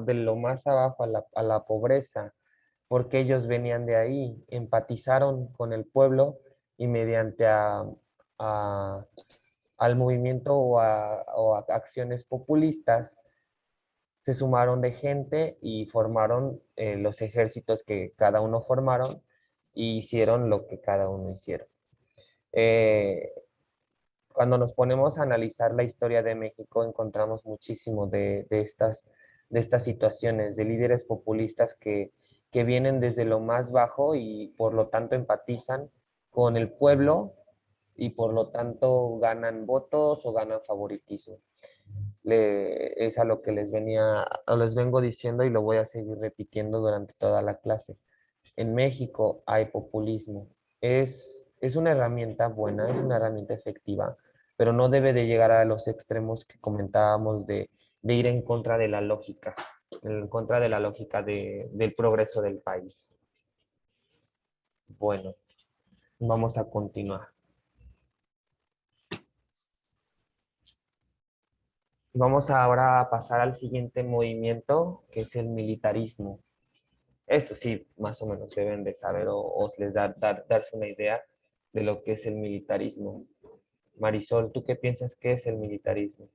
de lo más abajo, a la pobreza, porque ellos venían de ahí, empatizaron con el pueblo y mediante a- al movimiento o a acciones populistas se sumaron de gente y formaron los ejércitos que cada uno formaron y hicieron lo que cada uno hicieron. Eh, Cuando nos ponemos a analizar la historia de México, encontramos muchísimo de estas situaciones, de líderes populistas que vienen desde lo más bajo y por lo tanto empatizan con el pueblo y por lo tanto ganan votos o ganan favoritismo. Es a lo que les vengo diciendo y lo voy a seguir repitiendo durante toda la clase. En México hay populismo. Es es una herramienta buena, es una herramienta efectiva, pero no debe de llegar a los extremos que comentábamos de ir en contra de la lógica, en contra de la lógica del progreso del país. Bueno, vamos a continuar. Vamos ahora a pasar al siguiente movimiento, que es el militarismo. Esto sí, más o menos deben de saber o les darse una idea de lo que es el militarismo. Marisol, ¿tú qué piensas que es el militarismo?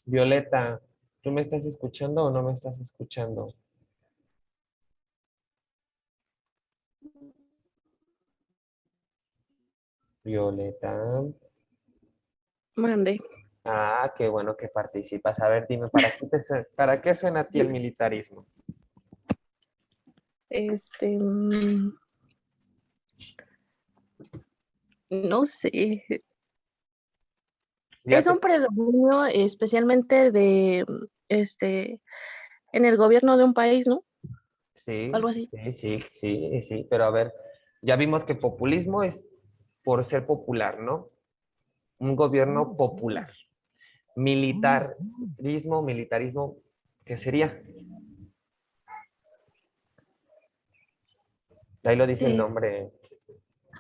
Violeta, ¿tú me estás escuchando o no me estás escuchando? Violeta. Mande. Ah, qué bueno que participas. A ver, dime, ¿para qué suena a ti el militarismo? Este, no sé. Ya Es te... un predominio especialmente de, en el gobierno de un país, ¿no? Sí, Algo así. sí, pero a ver, ya vimos que populismo es por ser popular, ¿no? Un gobierno popular. Militarismo, ¿qué sería? Ahí lo dice el Eh, nombre.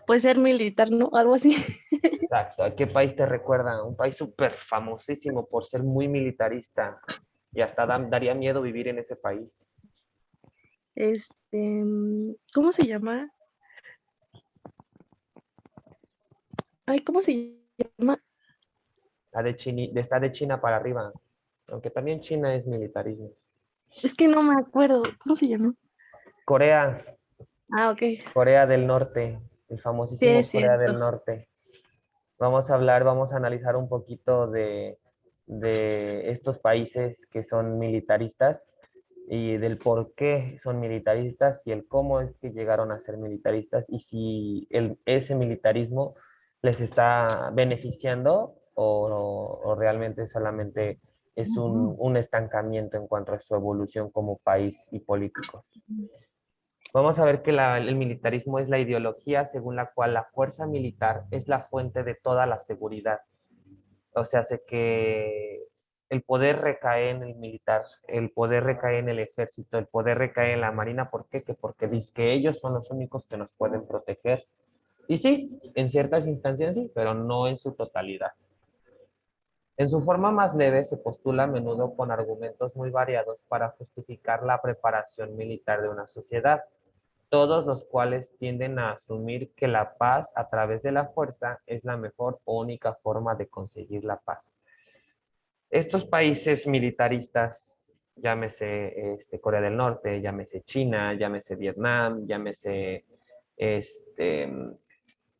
Puede ser militar, ¿no? Algo así. Exacto. ¿A qué país te recuerda? Un país súper famosísimo por ser muy militarista y hasta daría miedo vivir en ese país. ¿Cómo se llama? Ay, ¿cómo se llama? Está de China para arriba, aunque también China es militarismo. Es que no me acuerdo. ¿Cómo se llama? Corea, Ah, ok. Corea del Norte, el Sí, es famosísimo Corea cierto. del Norte. Vamos a analizar un poquito de estos países que son militaristas y del por qué son militaristas y el cómo es que llegaron a ser militaristas y si ese militarismo les está beneficiando o realmente solamente es un estancamiento en cuanto a su evolución como país y político. Vamos a ver que el militarismo es la ideología según la cual la fuerza militar es la fuente de toda la seguridad. O sea, hace que el poder recae en el militar, el poder recae en el ejército, el poder recae en la marina. ¿Por qué? Porque dice que ellos son los únicos que nos pueden proteger. Y sí, en ciertas instancias sí, pero no en su totalidad. En su forma más leve se postula a menudo con argumentos muy variados para justificar la preparación militar de una sociedad, todos los cuales tienden a asumir que la paz a través de la fuerza es la mejor o única forma de conseguir la paz. Estos países militaristas, llámese Corea del Norte, llámese China, llámese Vietnam, llámese este,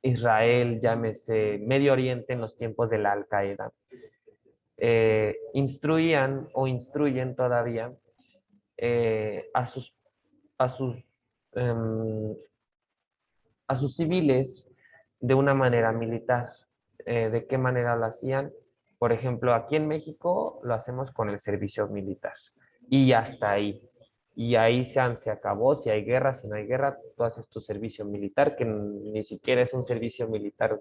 Israel, llámese Medio Oriente en los tiempos de la Al-Qaeda, instruían o instruyen todavía a a sus, em, a sus civiles de una manera militar. ¿De qué manera lo hacían? Por ejemplo, aquí en México lo hacemos con el servicio militar. Y hasta ahí. Y ahí se acabó. Si hay guerra, si no hay guerra, tú haces tu servicio militar, que ni siquiera es un servicio militar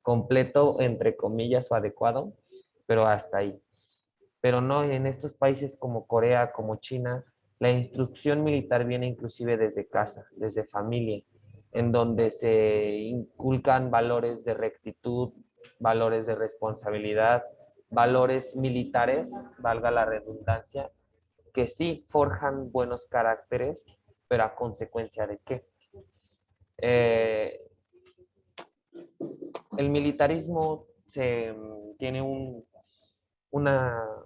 completo, entre comillas, o adecuado, pero hasta ahí. Pero no en estos países como Corea, como China, la instrucción militar viene inclusive desde casa, desde familia, en donde se inculcan valores de rectitud, valores de responsabilidad, valores militares, valga la redundancia, que sí forjan buenos caracteres, pero a consecuencia de qué. Eh, el militarismo tiene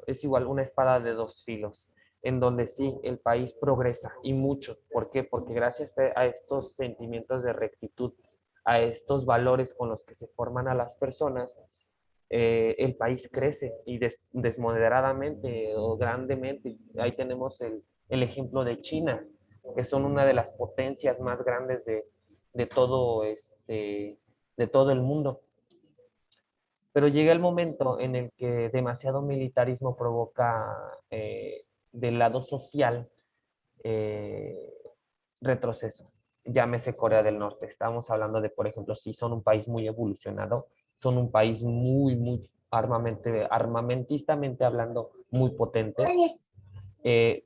es igual una espada de dos filos, en donde sí, el país progresa y mucho. ¿Por qué? Porque gracias a estos sentimientos de rectitud, a estos valores con los que se forman a las personas, el país crece y desmoderadamente o grandemente. Ahí tenemos el ejemplo de China, que son una de las potencias más grandes de todo, de todo el mundo. Pero llega el momento en el que demasiado militarismo provoca del lado social eh, retroceso. Llámese Corea del Norte. Estamos hablando de, por ejemplo, si son un país muy evolucionado, son un país muy armamentistamente hablando, muy potente,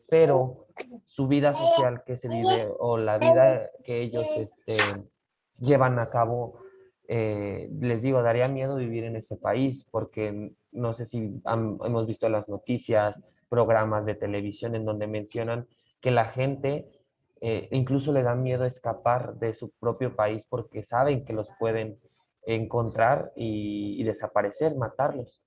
pero su vida social que se vive o la vida que ellos llevan a cabo, les digo, daría miedo vivir en ese país porque no sé si hemos visto las noticias, programas de televisión en donde mencionan que la gente incluso le da miedo escapar de su propio país porque saben que los pueden encontrar y desaparecer, matarlos.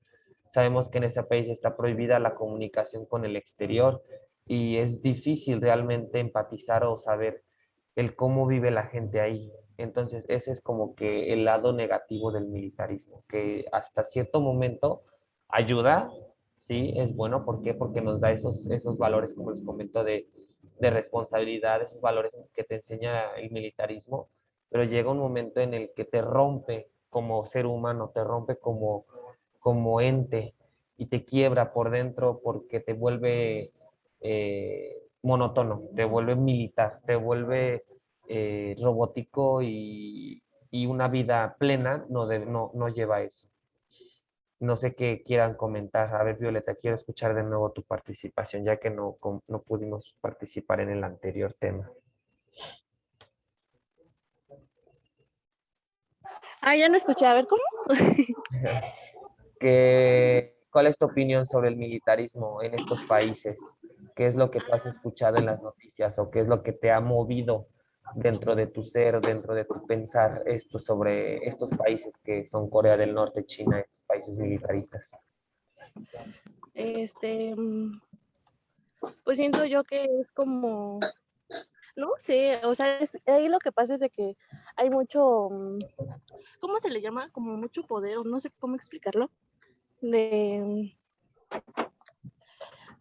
Sabemos que en ese país está prohibida la comunicación con el exterior y es difícil realmente empatizar o saber el cómo vive la gente ahí. Entonces, ese es como que el lado negativo del militarismo, que hasta cierto momento ayuda, sí, es bueno. ¿Por qué? Porque nos da esos valores, como les comento, de responsabilidad, esos valores que te enseña el militarismo, pero llega un momento en el que te rompe como ser humano, te rompe como ente y te quiebra por dentro porque te vuelve monótono, te vuelve militar, te vuelve robótico y una vida plena no lleva eso. No sé qué quieran comentar. A ver, Violeta, quiero escuchar de nuevo tu participación, ya que no pudimos participar en el anterior tema. Ah, ya no escuché. A ver, ¿cómo? ¿Cuál es tu opinión sobre el militarismo en estos países? ¿Qué es lo que tú has escuchado en las noticias o qué es lo que te ha movido dentro de tu ser, dentro de tu pensar esto sobre estos países que son Corea del Norte, China, estos países militaristas? Este, pues siento yo que es como, no sé, o sea, ahí lo que pasa es de que hay mucho, ¿cómo se le llama? Como mucho poder, o no sé cómo explicarlo, de,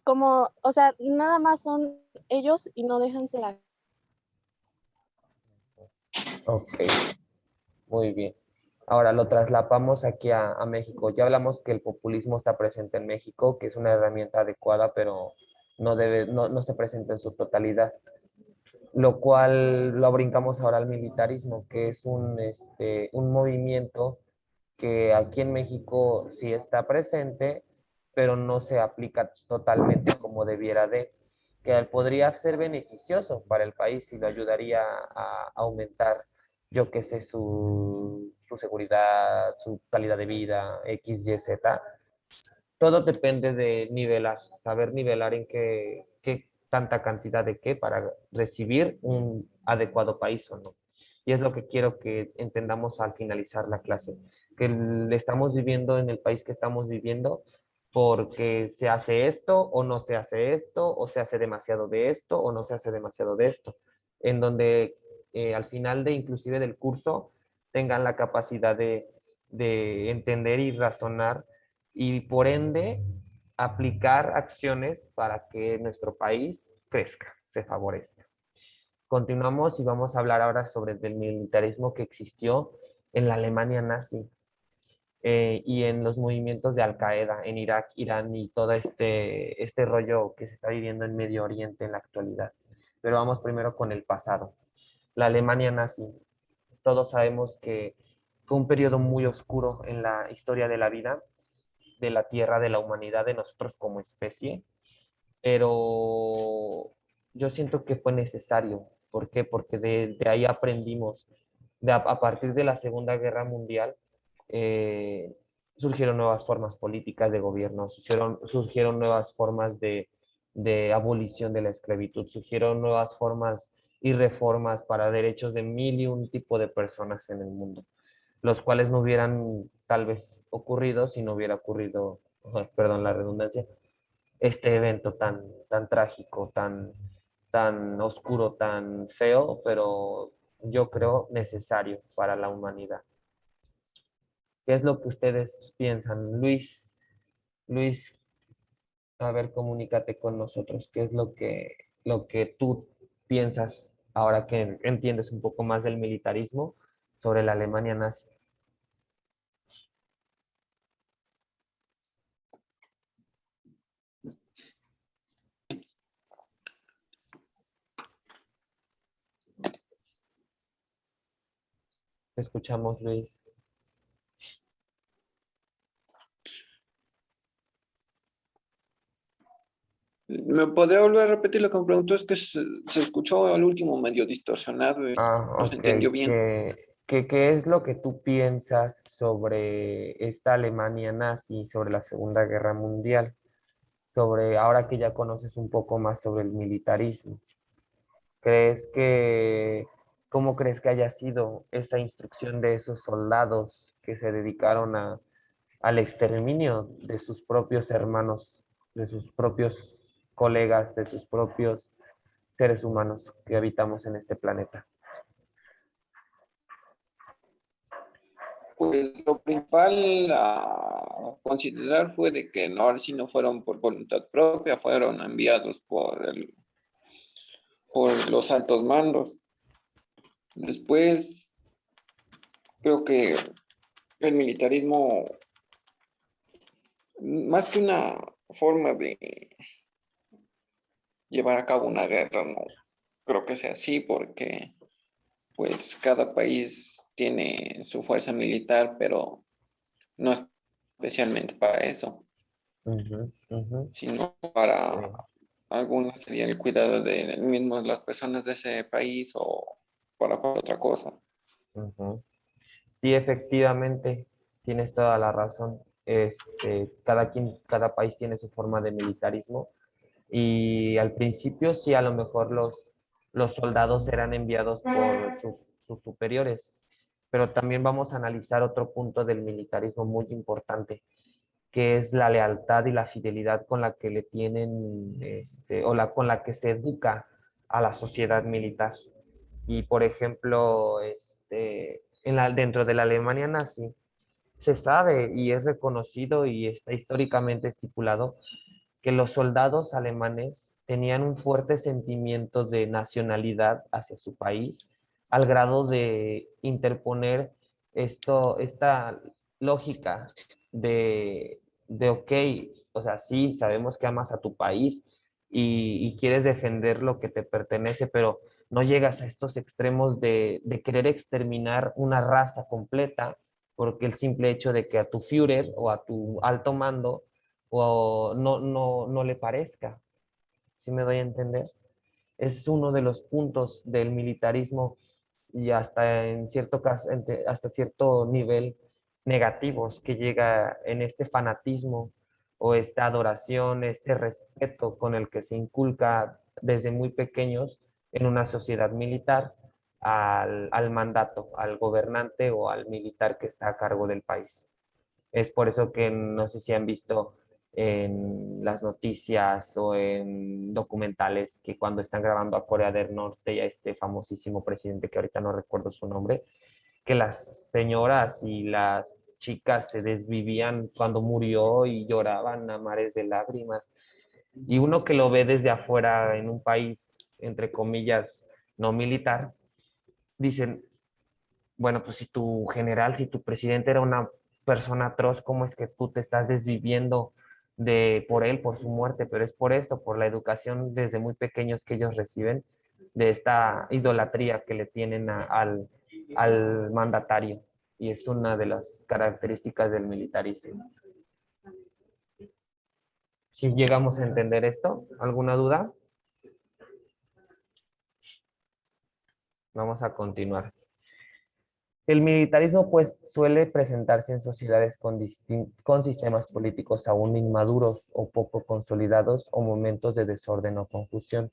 como, o sea, nada más son ellos y no déjanse la... Ok, muy bien. Ahora lo traslapamos aquí a México. Ya hablamos que el populismo está presente en México, que es una herramienta adecuada, pero no se presenta en su totalidad. Lo cual lo brincamos ahora al militarismo, que es un movimiento que aquí en México sí está presente, pero no se aplica totalmente como debiera de, que podría ser beneficioso para el país y lo ayudaría a aumentar, yo qué sé, su seguridad, su calidad de vida, X, Y, Z. Todo depende de nivelar, saber nivelar en qué tanta cantidad de qué para recibir un adecuado país o no. Y es lo que quiero que entendamos al finalizar la clase, que estamos viviendo en el país que estamos viviendo porque se hace esto o no se hace esto, o se hace demasiado de esto o no se hace demasiado de esto, en donde al final de inclusive del curso tengan la capacidad de entender y razonar y por ende aplicar acciones para que nuestro país crezca, se favorezca. Continuamos y vamos a hablar ahora sobre el militarismo que existió en la Alemania nazi y en los movimientos de Al Qaeda en Irak, Irán y todo este rollo que se está viviendo en Medio Oriente en la actualidad. Pero vamos primero con el pasado. La Alemania nazi. Todos sabemos que fue un periodo muy oscuro en la historia de la vida, de la Tierra, de la humanidad, de nosotros como especie, pero yo siento que fue necesario. ¿Por qué? Porque de ahí aprendimos. A partir de la Segunda Guerra Mundial, eh, surgieron nuevas formas políticas de gobierno, surgieron nuevas formas de abolición de la esclavitud, surgieron nuevas formas y reformas para derechos de mil y un tipo de personas en el mundo, los cuales no hubieran tal vez ocurrido si no hubiera ocurrido, perdón la redundancia, este evento tan trágico, tan oscuro, tan feo, pero yo creo necesario para la humanidad. ¿Qué es lo que ustedes piensan? Luis, a ver, comunícate con nosotros. ¿Qué es lo que tú piensas ahora que entiendes un poco más del militarismo sobre la Alemania nazi? Te escuchamos, Luis. ¿Me podría volver a repetir lo que me preguntó? Es que se escuchó al último medio distorsionado y Ah, no se ok. entendió bien. ¿Qué es lo que tú piensas sobre esta Alemania nazi, sobre la Segunda Guerra Mundial? Sobre, ahora que ya conoces un poco más sobre el militarismo. ¿Crees que, cómo crees que haya sido esa instrucción de esos soldados que se dedicaron al exterminio de sus propios hermanos, de sus propios colegas, de sus propios seres humanos que habitamos en este planeta? Pues lo principal a considerar fue de que no, si no fueron por voluntad propia, fueron enviados por los altos mandos. Después, creo que el militarismo, más que una forma de llevar a cabo una guerra, no creo que sea así, porque pues cada país tiene su fuerza militar, pero no especialmente para eso, Ujú, ujú. sino para Eh, algunos sería el cuidado de mismos las personas de ese país o para otra cosa. ujú. Sí, efectivamente, tienes toda la razón. Cada país tiene su forma de militarismo y al principio sí, a lo mejor los soldados eran enviados por sus superiores, pero también vamos a analizar otro punto del militarismo muy importante, que es la lealtad y la fidelidad con la que le tienen, con la que se educa a la sociedad militar. Y por ejemplo, dentro de la Alemania nazi, se sabe y es reconocido y está históricamente estipulado que los soldados alemanes tenían un fuerte sentimiento de nacionalidad hacia su país, al grado de interponer esta lógica ok, o sea, sí, sabemos que amas a tu país y quieres defender lo que te pertenece, pero no llegas a estos extremos de querer exterminar una raza completa porque el simple hecho de que a tu Führer o a tu alto mando o no le parezca. ¿Sí me doy a entender? Es uno de los puntos del militarismo y hasta en cierto caso, hasta cierto nivel negativos que llega en este fanatismo o esta adoración, este respeto con el que se inculca desde muy pequeños en una sociedad militar al mandato, al gobernante o al militar que está a cargo del país. Es por eso que no sé si han visto en las noticias o en documentales que cuando están grabando a Corea del Norte y a este famosísimo presidente que ahorita no recuerdo su nombre, que las señoras y las chicas se desvivían cuando murió y lloraban a mares de lágrimas. Y uno que lo ve desde afuera en un país, entre comillas, no militar, dicen, bueno, pues si tu general, si tu presidente era una persona atroz, ¿cómo es que tú te estás desviviendo por él, por su muerte? Pero es por esto, por la educación desde muy pequeños que ellos reciben, de esta idolatría que le tienen al mandatario. Y es una de las características del militarismo. Si llegamos a entender esto, ¿alguna duda? Vamos a continuar. El militarismo pues suele presentarse en sociedades con sistemas políticos aún inmaduros o poco consolidados o momentos de desorden o confusión.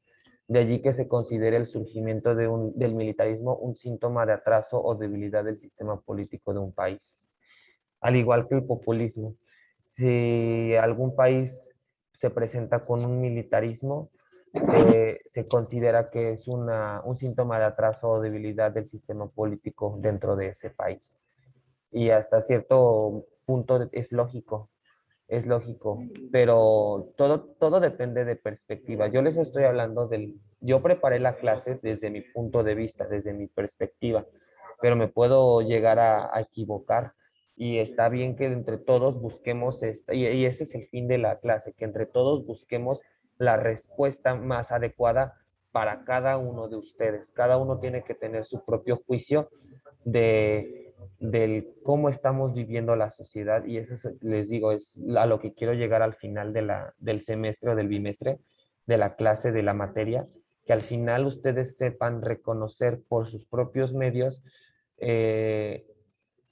De allí que se considere el surgimiento del militarismo un síntoma de atraso o debilidad del sistema político de un país. Al igual que el populismo, si algún país se presenta con un militarismo, se considera que es un síntoma de atraso o debilidad del sistema político dentro de ese país. Y hasta cierto punto es lógico, pero todo depende de perspectiva. Yo les estoy hablando yo preparé la clase desde mi punto de vista, desde mi perspectiva, pero me puedo llegar a equivocar y está bien que entre todos busquemos y ese es el fin de la clase, que entre todos busquemos la respuesta más adecuada para cada uno de ustedes. Cada uno tiene que tener su propio juicio del cómo estamos viviendo la sociedad, y eso les digo, es a lo que quiero llegar al final del semestre o del bimestre, de la clase, de la materia, que al final ustedes sepan reconocer por sus propios medios eh,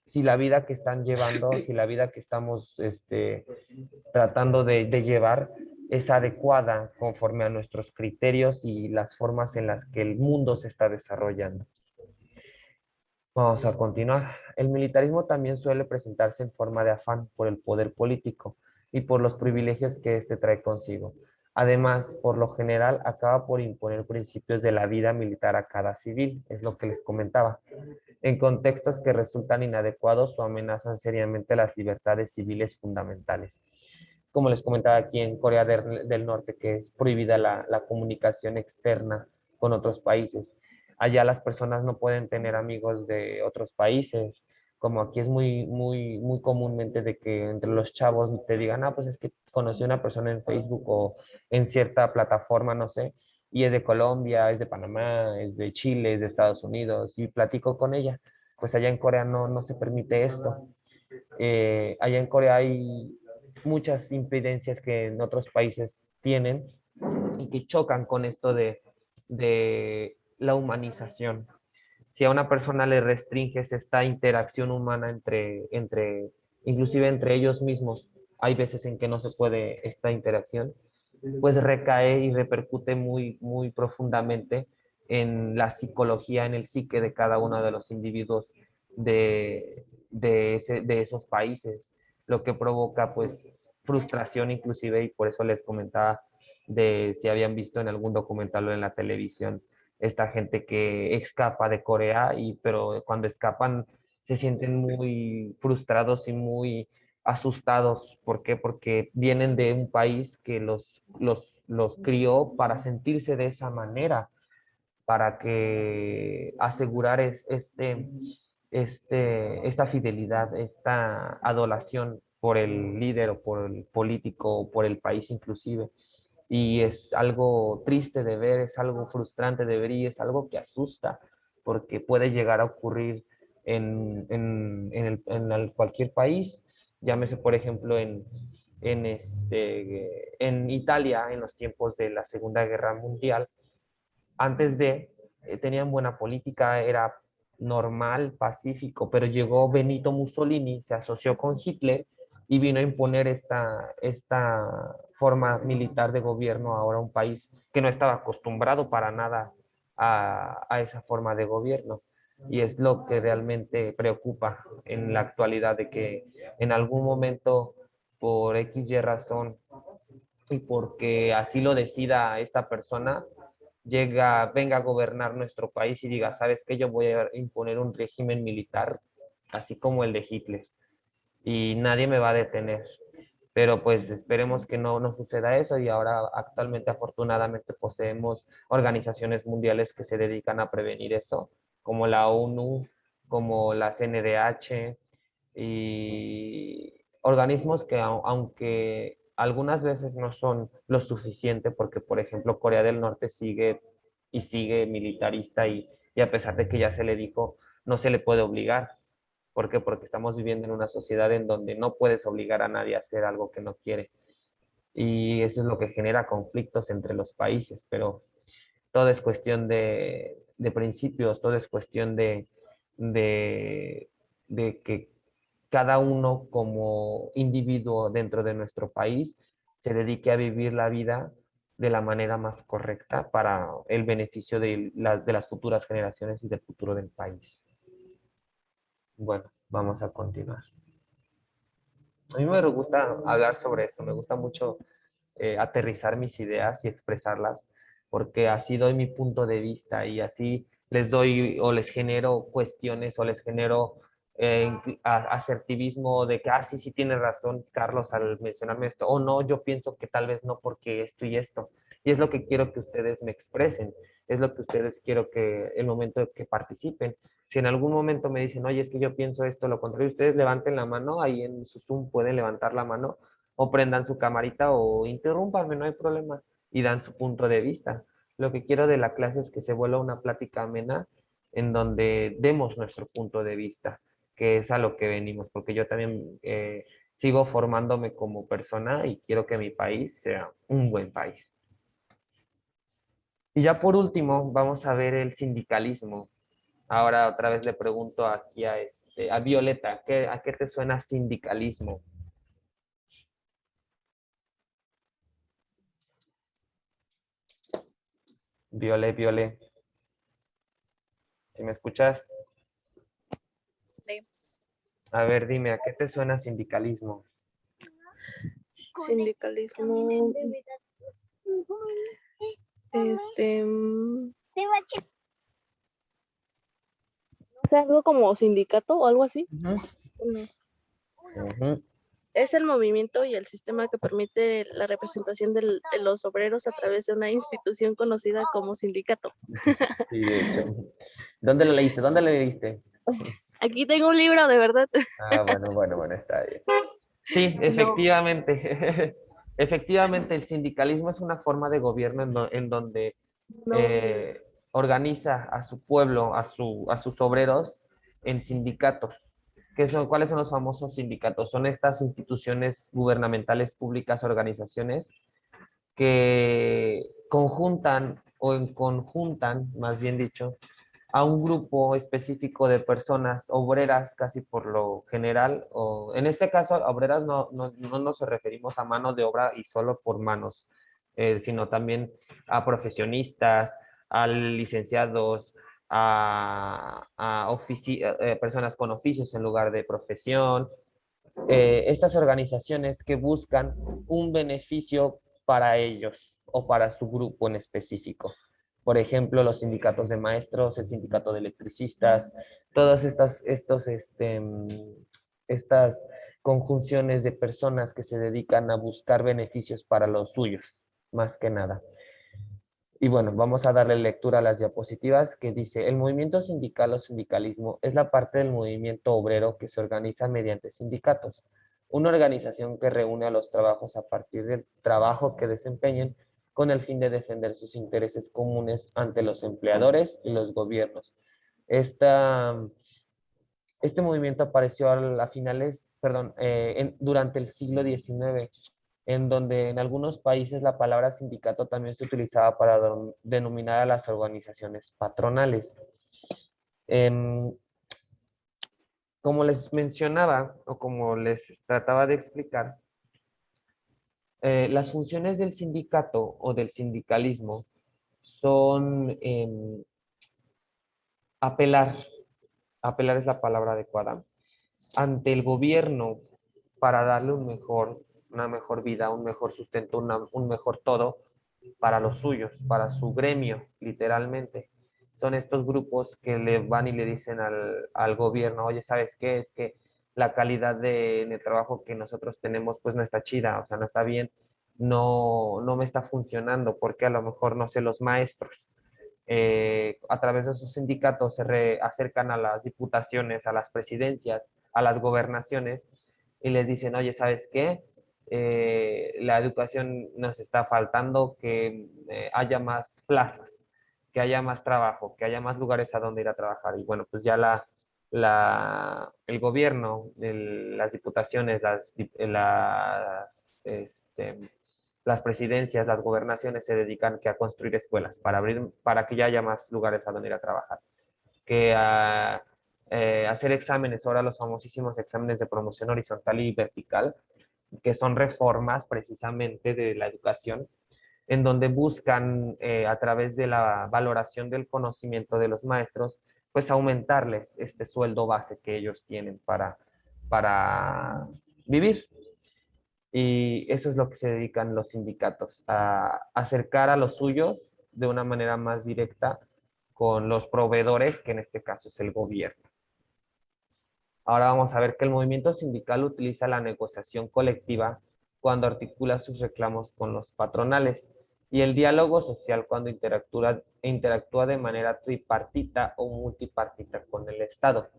si la vida que están llevando, si la vida que estamos tratando de llevar es adecuada conforme a nuestros criterios y las formas en las que el mundo se está desarrollando. Vamos a continuar. El militarismo también suele presentarse en forma de afán por el poder político y por los privilegios que éste trae consigo. Además, por lo general, acaba por imponer principios de la vida militar a cada civil, es lo que les comentaba, en contextos que resultan inadecuados o amenazan seriamente las libertades civiles fundamentales. Como les comentaba aquí en Corea del Norte, que es prohibida la comunicación externa con otros países. Allá las personas no pueden tener amigos de otros países, como aquí es muy comúnmente de que entre los chavos te digan, ah, pues es que conocí a una persona en Facebook o en cierta plataforma, no sé, y es de Colombia, es de Panamá, es de Chile, es de Estados Unidos, y platico con ella. Pues allá en Corea no se permite esto. Allá en Corea hay muchas impedencias que en otros países tienen y que chocan con esto de la humanización. Si a una persona le restringes esta interacción humana inclusive entre ellos mismos, hay veces en que no se puede esta interacción, pues recae y repercute muy profundamente en la psicología, en el psique de cada uno de los individuos de esos países, lo que provoca pues frustración inclusive, y por eso les comentaba de si habían visto en algún documental o en la televisión esta gente que escapa de Corea, pero cuando escapan se sienten muy frustrados y muy asustados. ¿Por qué? Porque vienen de un país que los crió para sentirse de esa manera, para que asegurar esta fidelidad, esta adoración por el líder o por el político o por el país inclusive. Y es algo triste de ver, es algo frustrante de ver y es algo que asusta, porque puede llegar a ocurrir cualquier país. Llámese, por ejemplo, en Italia, en los tiempos de la Segunda Guerra Mundial, antes tenían buena política, era normal, pacífico, pero llegó Benito Mussolini, se asoció con Hitler y vino a imponer esta forma militar de gobierno ahora a un país que no estaba acostumbrado para nada a esa forma de gobierno. Y es lo que realmente preocupa en la actualidad, de que en algún momento, por X y razón, y porque así lo decida esta persona, venga a gobernar nuestro país y diga, ¿sabes qué? Yo voy a imponer un régimen militar, así como el de Hitler, y nadie me va a detener. Pero pues esperemos que no suceda eso, y ahora actualmente afortunadamente poseemos organizaciones mundiales que se dedican a prevenir eso, como la ONU, como la CNDH, y organismos que aunque algunas veces no son lo suficiente, porque por ejemplo Corea del Norte sigue militarista, y a pesar de que ya se le dijo, no se le puede obligar. ¿Por qué? Porque estamos viviendo en una sociedad en donde no puedes obligar a nadie a hacer algo que no quiere. Y eso es lo que genera conflictos entre los países, pero todo es cuestión de principios, todo es cuestión de, de que cada uno como individuo dentro de nuestro país se dedique a vivir la vida de la manera más correcta para el beneficio de las futuras generaciones y del futuro del país. Bueno, vamos a continuar. A mí me gusta hablar sobre esto, me gusta mucho aterrizar mis ideas y expresarlas, porque así doy mi punto de vista y así les doy o les genero cuestiones o les genero asertivismo de que, sí, sí tiene razón Carlos al mencionarme esto, o no, yo pienso que tal vez no porque esto y esto. Y es lo que quiero que ustedes me expresen, es lo que ustedes quiero que el momento de que participen. Si en algún momento me dicen, oye, es que yo pienso esto, lo contrario, ustedes levanten la mano, ahí en su Zoom pueden levantar la mano o prendan su camarita o interrúmpanme, no hay problema, y dan su punto de vista. Lo que quiero de la clase es que se vuelva una plática amena en donde demos nuestro punto de vista, que es a lo que venimos, porque yo también sigo formándome como persona y quiero que mi país sea un buen país. Y ya por último, vamos a ver el sindicalismo. Ahora otra vez le pregunto aquí a Violeta, ¿a qué te suena sindicalismo? Viole, ¿si me escuchas? Sí. A ver, dime, ¿a qué te suena sindicalismo? Sindicalismo, o sea, algo como sindicato o algo así. Ujú. No. Ujú. Es el movimiento y el sistema que permite la representación de los obreros a través de una institución conocida como sindicato. Sí, de hecho. ¿Dónde lo leíste? ¿Dónde lo leíste? Aquí tengo un libro, de verdad. Ah, bueno, está bien. Sí, No, efectivamente. Efectivamente, el sindicalismo es una forma de gobierno en donde no. eh, organiza a su pueblo, a sus obreros en sindicatos. ¿Cuáles son los famosos sindicatos? Son estas instituciones gubernamentales públicas, organizaciones que conjuntan o conjuntan, más bien dicho, a un grupo específico de personas obreras, casi por lo general, o en este caso, obreras no nos referimos a mano de obra y solo por manos, sino también a profesionistas, a licenciados, a personas con oficios en lugar de profesión, estas organizaciones que buscan un beneficio para ellos o para su grupo en específico. Por ejemplo, los sindicatos de maestros, el sindicato de electricistas, todas estas conjunciones de personas que se dedican a buscar beneficios para los suyos, más que nada. Y bueno, vamos a darle lectura a las diapositivas que dice, el movimiento sindical o sindicalismo es la parte del movimiento obrero que se organiza mediante sindicatos, una organización que reúne a los trabajos a partir del trabajo que desempeñen con el fin de defender sus intereses comunes ante los empleadores y los gobiernos. Este movimiento apareció a finales, perdón, durante el siglo XIX, en donde en algunos países la palabra sindicato también se utilizaba para denominar a las organizaciones patronales. Em, Como les mencionaba o como les trataba de explicar, las funciones del sindicato o del sindicalismo son apelar, apelar es la palabra adecuada, ante el gobierno para darle una mejor vida, un mejor sustento, un mejor todo para los suyos, para su gremio, literalmente. Son estos grupos que le van y le dicen al gobierno, oye, ¿sabes qué? Es que la calidad en el trabajo que nosotros tenemos pues no está chida, o sea, no está bien, no me está funcionando, porque a lo mejor, no sé, los maestros a través de sus sindicatos acercan a las diputaciones, a las presidencias, a las gobernaciones y les dicen, oye, ¿sabes qué? La educación nos está faltando, que haya más plazas, que haya más trabajo, que haya más lugares a donde ir a trabajar. Y bueno, pues ya el gobierno, las diputaciones, las presidencias, las gobernaciones se dedican a construir escuelas para que ya haya más lugares a donde ir a trabajar, que a hacer exámenes, ahora los famosísimos exámenes de promoción horizontal y vertical, que son reformas precisamente de la educación, en donde buscan a través de la valoración del conocimiento de los maestros, pues aumentarles este sueldo base que ellos tienen para vivir. Y eso es lo que se dedican los sindicatos, a acercar a los suyos de una manera más directa con los proveedores, que en este caso es el gobierno. Ahora vamos a ver que el movimiento sindical utiliza la negociación colectiva cuando articula sus reclamos con los patronales y el diálogo social cuando interactúa de manera tripartita o multipartita con el Estado.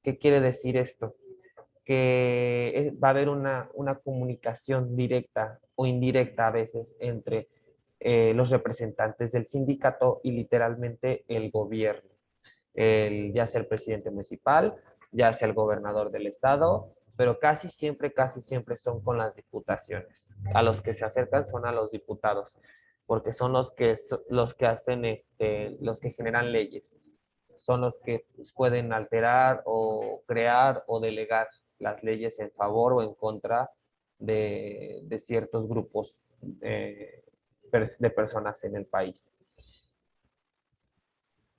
¿Qué quiere decir esto? Que va a haber una comunicación directa o indirecta a veces entre los representantes del sindicato y literalmente el gobierno. ya sea el presidente municipal, ya sea el gobernador del estado, pero casi siempre son con las diputaciones. A los que se acercan son a los diputados, porque son los que hacen, los que generan leyes, son los que pues, pueden alterar o crear o delegar las leyes en favor o en contra de ciertos grupos de personas en el país.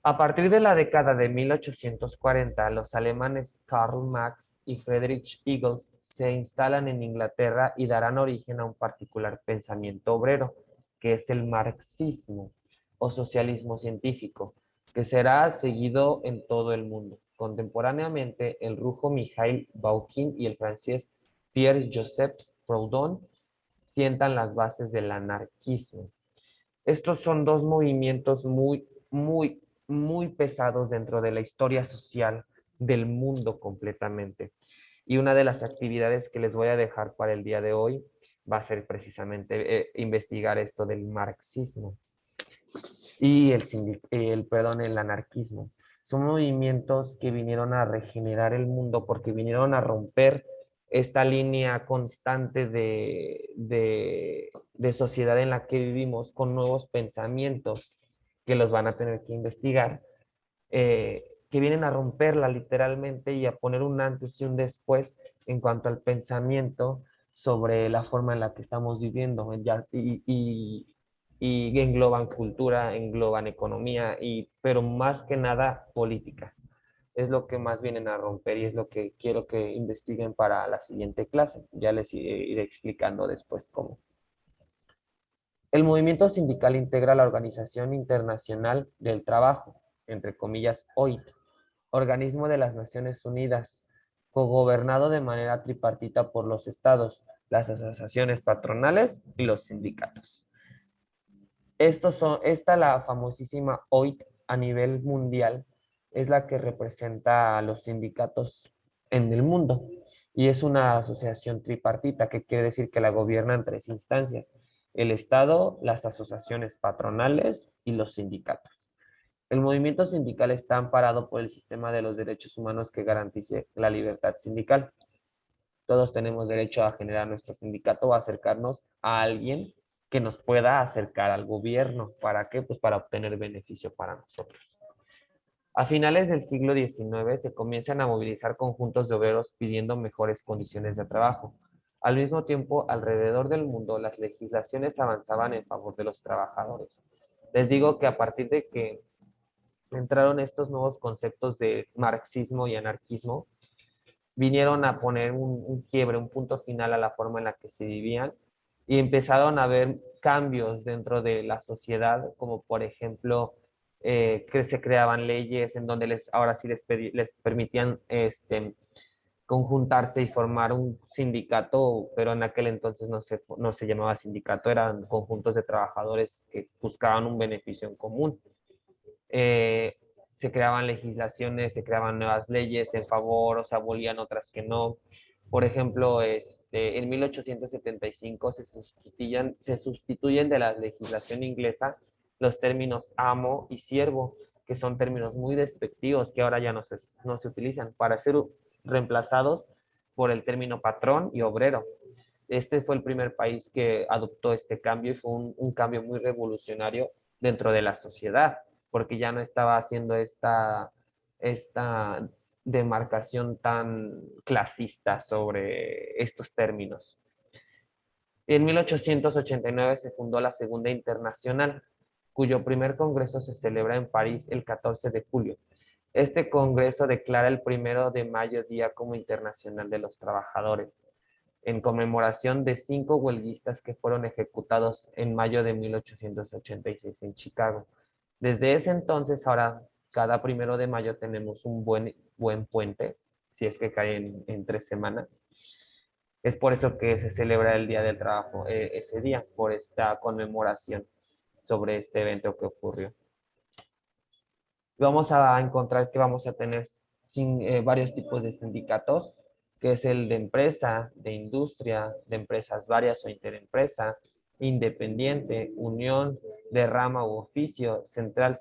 A partir de la década de 1840, los alemanes Karl Marx y Friedrich Engels se instalan en Inglaterra y darán origen a un particular pensamiento obrero, que es el marxismo o socialismo científico, que será seguido en todo el mundo. Contemporáneamente, el ruso Mikhail Bakhtin y el francés Pierre-Joseph Proudhon sientan las bases del anarquismo. Estos son dos movimientos muy pesados dentro de la historia social del mundo completamente. Y una de las actividades que les voy a dejar para el día de hoy va a ser precisamente investigar esto del marxismo y el anarquismo. Son movimientos que vinieron a regenerar el mundo porque vinieron a romper esta línea constante de sociedad en la que vivimos con nuevos pensamientos que los van a tener que investigar, que vienen a romperla literalmente y a poner un antes y un después en cuanto al pensamiento sobre la forma en la que estamos viviendo, y engloban cultura, engloban economía, pero más que nada política. Es lo que más vienen a romper y es lo que quiero que investiguen para la siguiente clase. Ya les iré explicando después cómo. El movimiento sindical integra la Organización Internacional del Trabajo, entre comillas OIT, organismo de las Naciones Unidas, cogobernado de manera tripartita por los estados, las asociaciones patronales y los sindicatos. La famosísima OIT a nivel mundial es la que representa a los sindicatos en el mundo y es una asociación tripartita, que quiere decir que la gobiernan tres instancias: el Estado, las asociaciones patronales y los sindicatos. El movimiento sindical está amparado por el sistema de los derechos humanos que garantice la libertad sindical. Todos tenemos derecho a generar nuestro sindicato o acercarnos a alguien que nos pueda acercar al gobierno. ¿Para qué? Pues para obtener beneficio para nosotros. A finales del siglo XIX se comienzan a movilizar conjuntos de obreros pidiendo mejores condiciones de trabajo. Al mismo tiempo, alrededor del mundo, las legislaciones avanzaban en favor de los trabajadores. Les digo que a partir de que entraron estos nuevos conceptos de marxismo y anarquismo, vinieron a poner un quiebre, un punto final a la forma en la que se vivían y empezaron a haber cambios dentro de la sociedad, como por ejemplo, que se creaban leyes en donde ahora sí les permitían conjuntarse y formar un sindicato, pero en aquel entonces no se llamaba sindicato, eran conjuntos de trabajadores que buscaban un beneficio en común. eh, Se creaban legislaciones, se creaban nuevas leyes en favor, o se abolían otras que no. Por ejemplo, en 1875 se sustituyen de la legislación inglesa los términos amo y siervo, que son términos muy despectivos que ahora ya no se utilizan, para ser reemplazados por el término patrón y obrero. Este fue el primer país que adoptó este cambio y fue un cambio muy revolucionario dentro de la sociedad, porque ya no estaba haciendo esta demarcación tan clasista sobre estos términos. En 1889 se fundó la Segunda Internacional, cuyo primer congreso se celebra en París el 14 de julio. Este congreso declara el 1 de mayo Día como Internacional de los Trabajadores, en conmemoración de 5 huelguistas que fueron ejecutados en mayo de 1886 en Chicago. Desde ese entonces, ahora cada 1 de mayo tenemos un buen puente, si es que cae entre semana. Es por eso que se celebra el Día del Trabajo ese día, por esta conmemoración sobre este evento que ocurrió. Vamos a encontrar que vamos a tener varios tipos de sindicatos, que es el de empresa, de industria, de empresas varias o interempresa, independiente, unión, de rama u oficio, central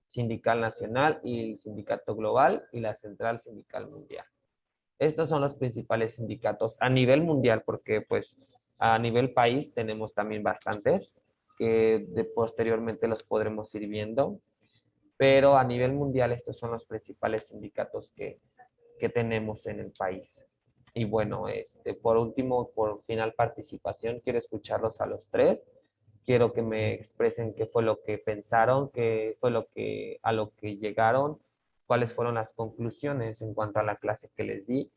Sindical Nacional y el Sindicato Global y la Central Sindical Mundial. Estos son los principales sindicatos a nivel mundial, porque pues a nivel país tenemos también bastantes, que posteriormente los podremos ir viendo, pero a nivel mundial estos son los principales sindicatos que tenemos en el país. Y bueno, por último, por final participación, quiero escucharlos a los tres. Quiero que me expresen qué fue lo que pensaron, qué fue a lo que llegaron, cuáles fueron las conclusiones en cuanto a la clase que les di,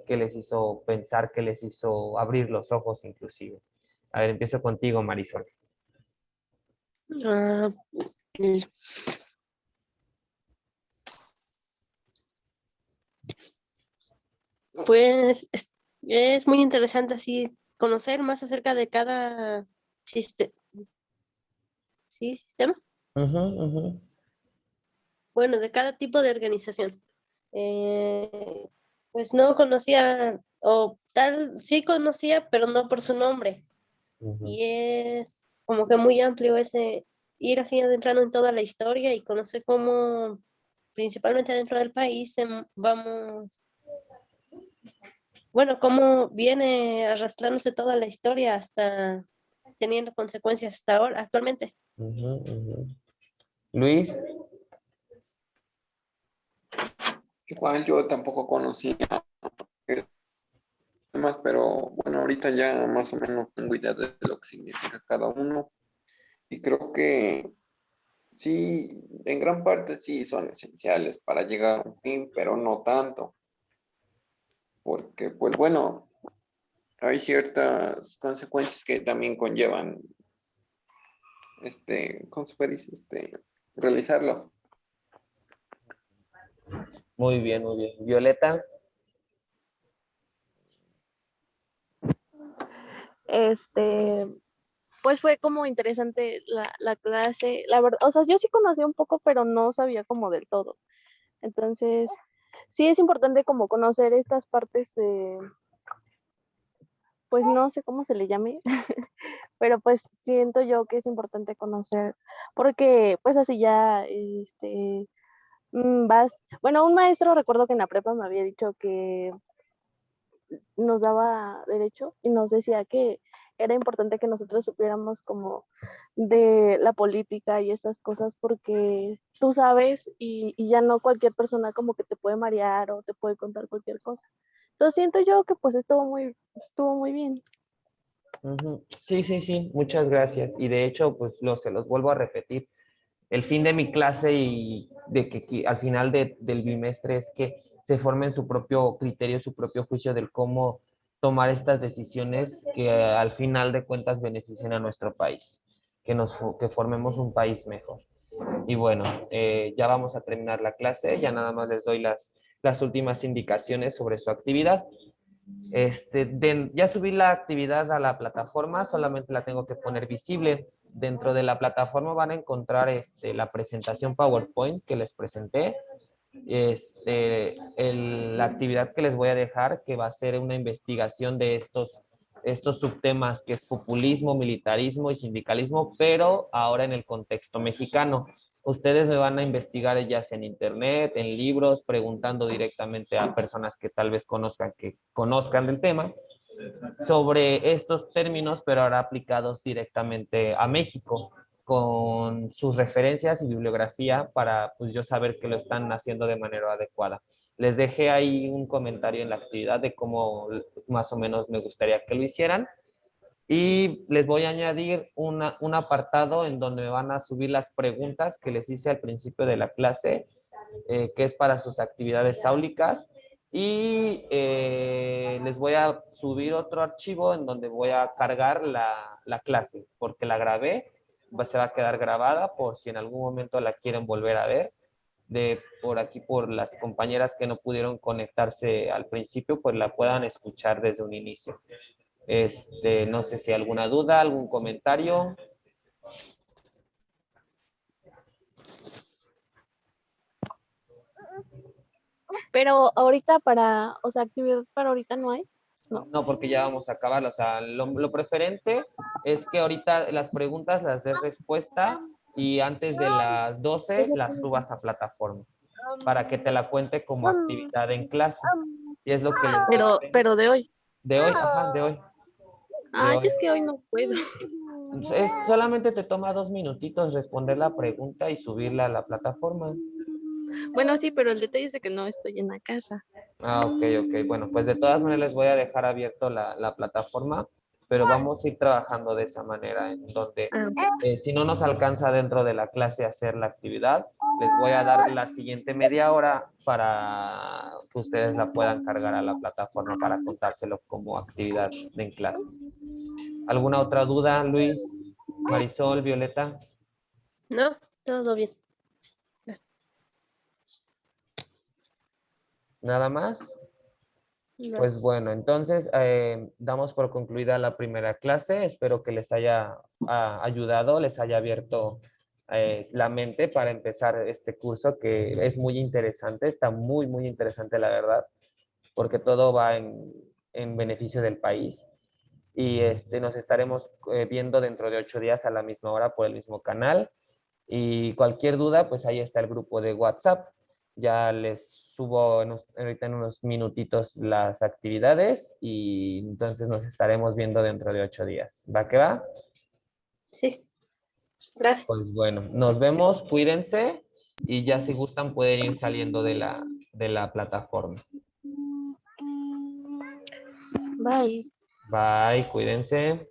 qué les hizo pensar, qué les hizo abrir los ojos inclusive. A ver, empiezo contigo, Marisol. Ah, pues es muy interesante así conocer más acerca de cada sistema, Ujú, ujú. bueno, de cada tipo de organización. Eh, pues no conocía, o tal, sí conocía, pero no por su nombre. Ujú. Y es como que muy amplio ese, ir así adentrando en toda la historia y conocer cómo, principalmente dentro del país, vamos, bueno, cómo viene arrastrándose toda la historia hasta teniendo consecuencias hasta ahora, actualmente. Ujú, ujú. Luis. Igual yo tampoco conocía temas, pero bueno, ahorita ya más o menos tengo idea de lo que significa cada uno. Y creo que sí, en gran parte sí son esenciales para llegar a un fin, pero no tanto, porque pues bueno, hay ciertas consecuencias que también conllevan, ¿cómo se puede decir? Realizarlo. Muy bien, muy bien. Violeta. Este, pues fue como interesante la clase, la verdad, o sea, yo sí conocía un poco, pero no sabía como del todo. Entonces, sí es importante como conocer estas partes de, pues no sé cómo se le llame, pero pues siento yo que es importante conocer, porque pues así ya, bueno, un maestro recuerdo que en la prepa me había dicho que nos daba derecho y nos decía que era importante que nosotros supiéramos como de la política y estas cosas porque tú sabes y ya no cualquier persona como que te puede marear o te puede contar cualquier cosa. Entonces siento yo que pues estuvo muy bien. Ujú. Sí, sí, sí, muchas gracias. Y de hecho, pues se los vuelvo a repetir. El fin de mi clase y de que al final del bimestre es que se formen su propio criterio, su propio juicio del cómo tomar estas decisiones que al final de cuentas beneficien a nuestro país, que formemos un país mejor. Y bueno, ya vamos a terminar la clase, ya nada más les doy las últimas indicaciones sobre su actividad. Ya subí la actividad a la plataforma, solamente la tengo que poner visible. Dentro de la plataforma van a encontrar la presentación PowerPoint que les presenté. La actividad que les voy a dejar, que va a ser una investigación de estos subtemas que es populismo, militarismo y sindicalismo, pero ahora en el contexto mexicano. Ustedes me van a investigar ya sea en internet, en libros, preguntando directamente a personas que tal vez conozcan del tema sobre estos términos, pero ahora aplicados directamente a México, con sus referencias y bibliografía para pues, yo saber que lo están haciendo de manera adecuada. Les dejé ahí un comentario en la actividad de cómo más o menos me gustaría que lo hicieran. Y les voy a añadir un apartado en donde me van a subir las preguntas que les hice al principio de la clase, que es para sus actividades áulicas. Y les voy a subir otro archivo en donde voy a cargar la clase, porque la grabé, se va a quedar grabada por si en algún momento la quieren volver a ver. Por aquí, por las compañeras que no pudieron conectarse al principio, pues la puedan escuchar desde un inicio. No sé si alguna duda, algún comentario. Pero ahorita o sea, actividad para ahorita no hay, ¿no? No, porque ya vamos a acabar. O sea, lo preferente es que ahorita las preguntas las dé respuesta y antes de las 12 la subas a plataforma para que te la cuente como actividad en clase. Y es lo que les digo Pero de hoy. de hoy, ajá, de hoy. De Ay, hoy. es que hoy no puedo. Solamente te toma 2 minutitos responder la pregunta y subirla a la plataforma. Bueno, sí, pero el detalle es de que no estoy en la casa. Ah, ok, ok. Bueno, pues de todas maneras les voy a dejar abierto la plataforma, pero vamos a ir trabajando de esa manera, en donde si no nos alcanza dentro de la clase hacer la actividad, les voy a dar la siguiente media hora para que ustedes la puedan cargar a la plataforma para contárselo como actividad en clase. ¿Alguna otra duda, Luis, Marisol, Violeta? No, todo bien. ¿Nada más? No. Pues bueno, entonces damos por concluida la primera clase. Espero que les haya ayudado, les haya abierto la mente para empezar este curso que es muy interesante, está muy, muy interesante la verdad, porque todo va en beneficio del país. Y nos estaremos viendo dentro de 8 días a la misma hora por el mismo canal. Y cualquier duda, pues ahí está el grupo de WhatsApp. Ya les subo ahorita en unos minutitos las actividades y entonces nos estaremos viendo dentro de 8 días. ¿Va que va? Sí, gracias. Pues bueno, nos vemos, cuídense y ya si gustan pueden ir saliendo de la plataforma. Bye. Bye, cuídense.